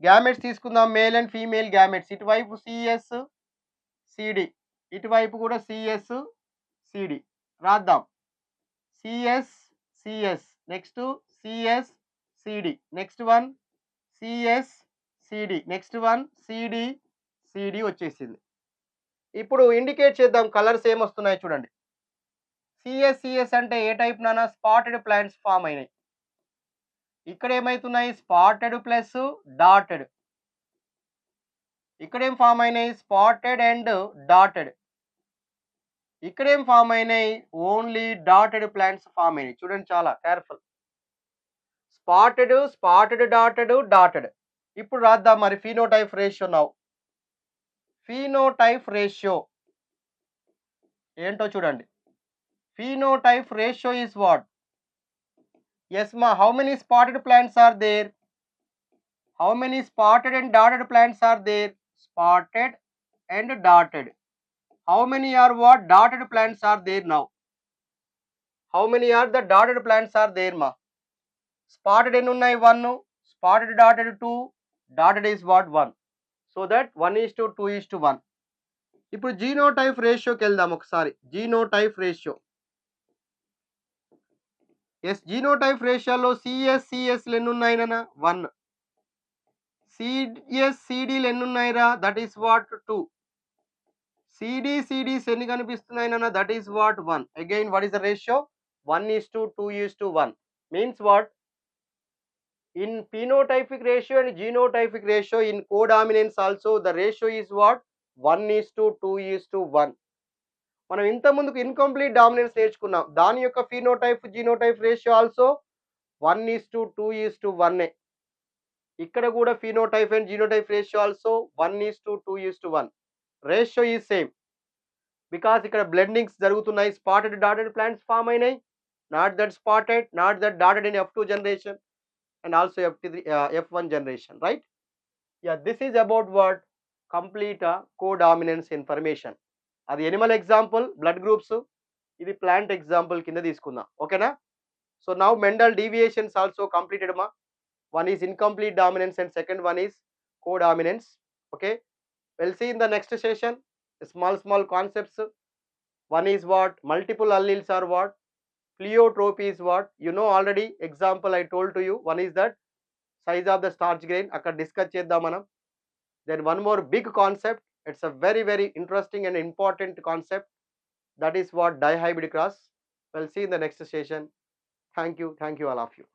Gametes తీసుకుందాం, మేల్ అండ్ ఫీమేల్ గ్యామెట్స్. ఇటువైపు CS CD, ఇటువైపు కూడా సిఎస్ సిడి రాద్దాం. CS CS, next CS CD, next one CS CD, next one CD CD వచ్చేసింది. ఇప్పుడు indicate చేద్దాం కలర్స్ ఏమొస్తున్నాయి చూడండి. సిఎస్ సిఎస్ అంటే ఏ టైప్ నానా? స్పాటెడ్ ప్లాంట్స్ ఫామ్ అయినాయి. ఇక్కడ ఏమైతున్నాయి? Spotted plus dotted. ఇక్కడేం ఫామ్ అయినాయి? Spotted and dotted. ఇక్కడేం ఫామ్ అయినాయి? ఓన్లీ డాటెడ్ ప్లాంట్స్ ఫామ్ అయినాయి. చూడండి చాలా careful. Spotted, spotted, dotted, dotted. ఇప్పుడు రాద్దాం మరి phenotype ratio now. Phenotype ratio ఏంటో చూడండి. Phenotype ratio is what? Yes మా. How many spotted plants are there? How many spotted and dotted plants are there? Spotted and dotted. How many are what? Dotted plants are there now. How many are the dotted plants are there ma? Spotted and unnai 1, spotted dotted 2, dotted is what? 1. So that 1:2:1. ఇప్పుడు genotype రేషియోకి వెళ్దాం ఒకసారి. Genotype ratio. Yes genotype రేషియోలో CS సిఎస్లు ఎన్ని ఉన్నాయి నాన్న? 1. CS సిడీలు ఎన్ని ఉన్నాయిరా? That is what? 2. CD CDs ఎన్ని కనిపిస్తున్నాయి నాన్న? That is what? 1. Again what is the ratio? 1:2:1. Means what? In phenotypic ratio and genotypic ratio in codominance also the ratio is what? 1:2:1. మనం ఇంత ముందుకు ఇన్కంప్లీట్ డామినెన్స్ నేర్చుకున్నాం. దాని యొక్క ఫినోటైప్ జీనోటైప్ రేషియో ఆల్సో 1:2:1. ఇక్కడ కూడా phenotype and genotype ratio also 1:2:1. Ratio is same because ఇక్కడ బ్లెండింగ్స్ జరుగుతున్నాయి. స్పాటెడ్ డాటెడ్ ప్లాంట్స్ ఫామ్ అయినాయి. Not that spotted, not that dotted in F2 generation and also F1 generation, right? Yeah this is about what? Complete codominance information. అది Animal example, blood groups. ఇది plant example కింద తీసుకుందాం. ఓకేనా? So now Mendel deviations also completed మా. One is incomplete dominance and second one is codominance. Okay, we'll see in the next session small concepts. One is what multiple alleles are, what pleiotropy is, what you know already. Example I told to you, one is that size of the starch grain akkada discuss cheddam manam. Then one more big concept, it's a very interesting and important concept, that is what dihybrid cross. We'll see in the next session. Thank you all of you.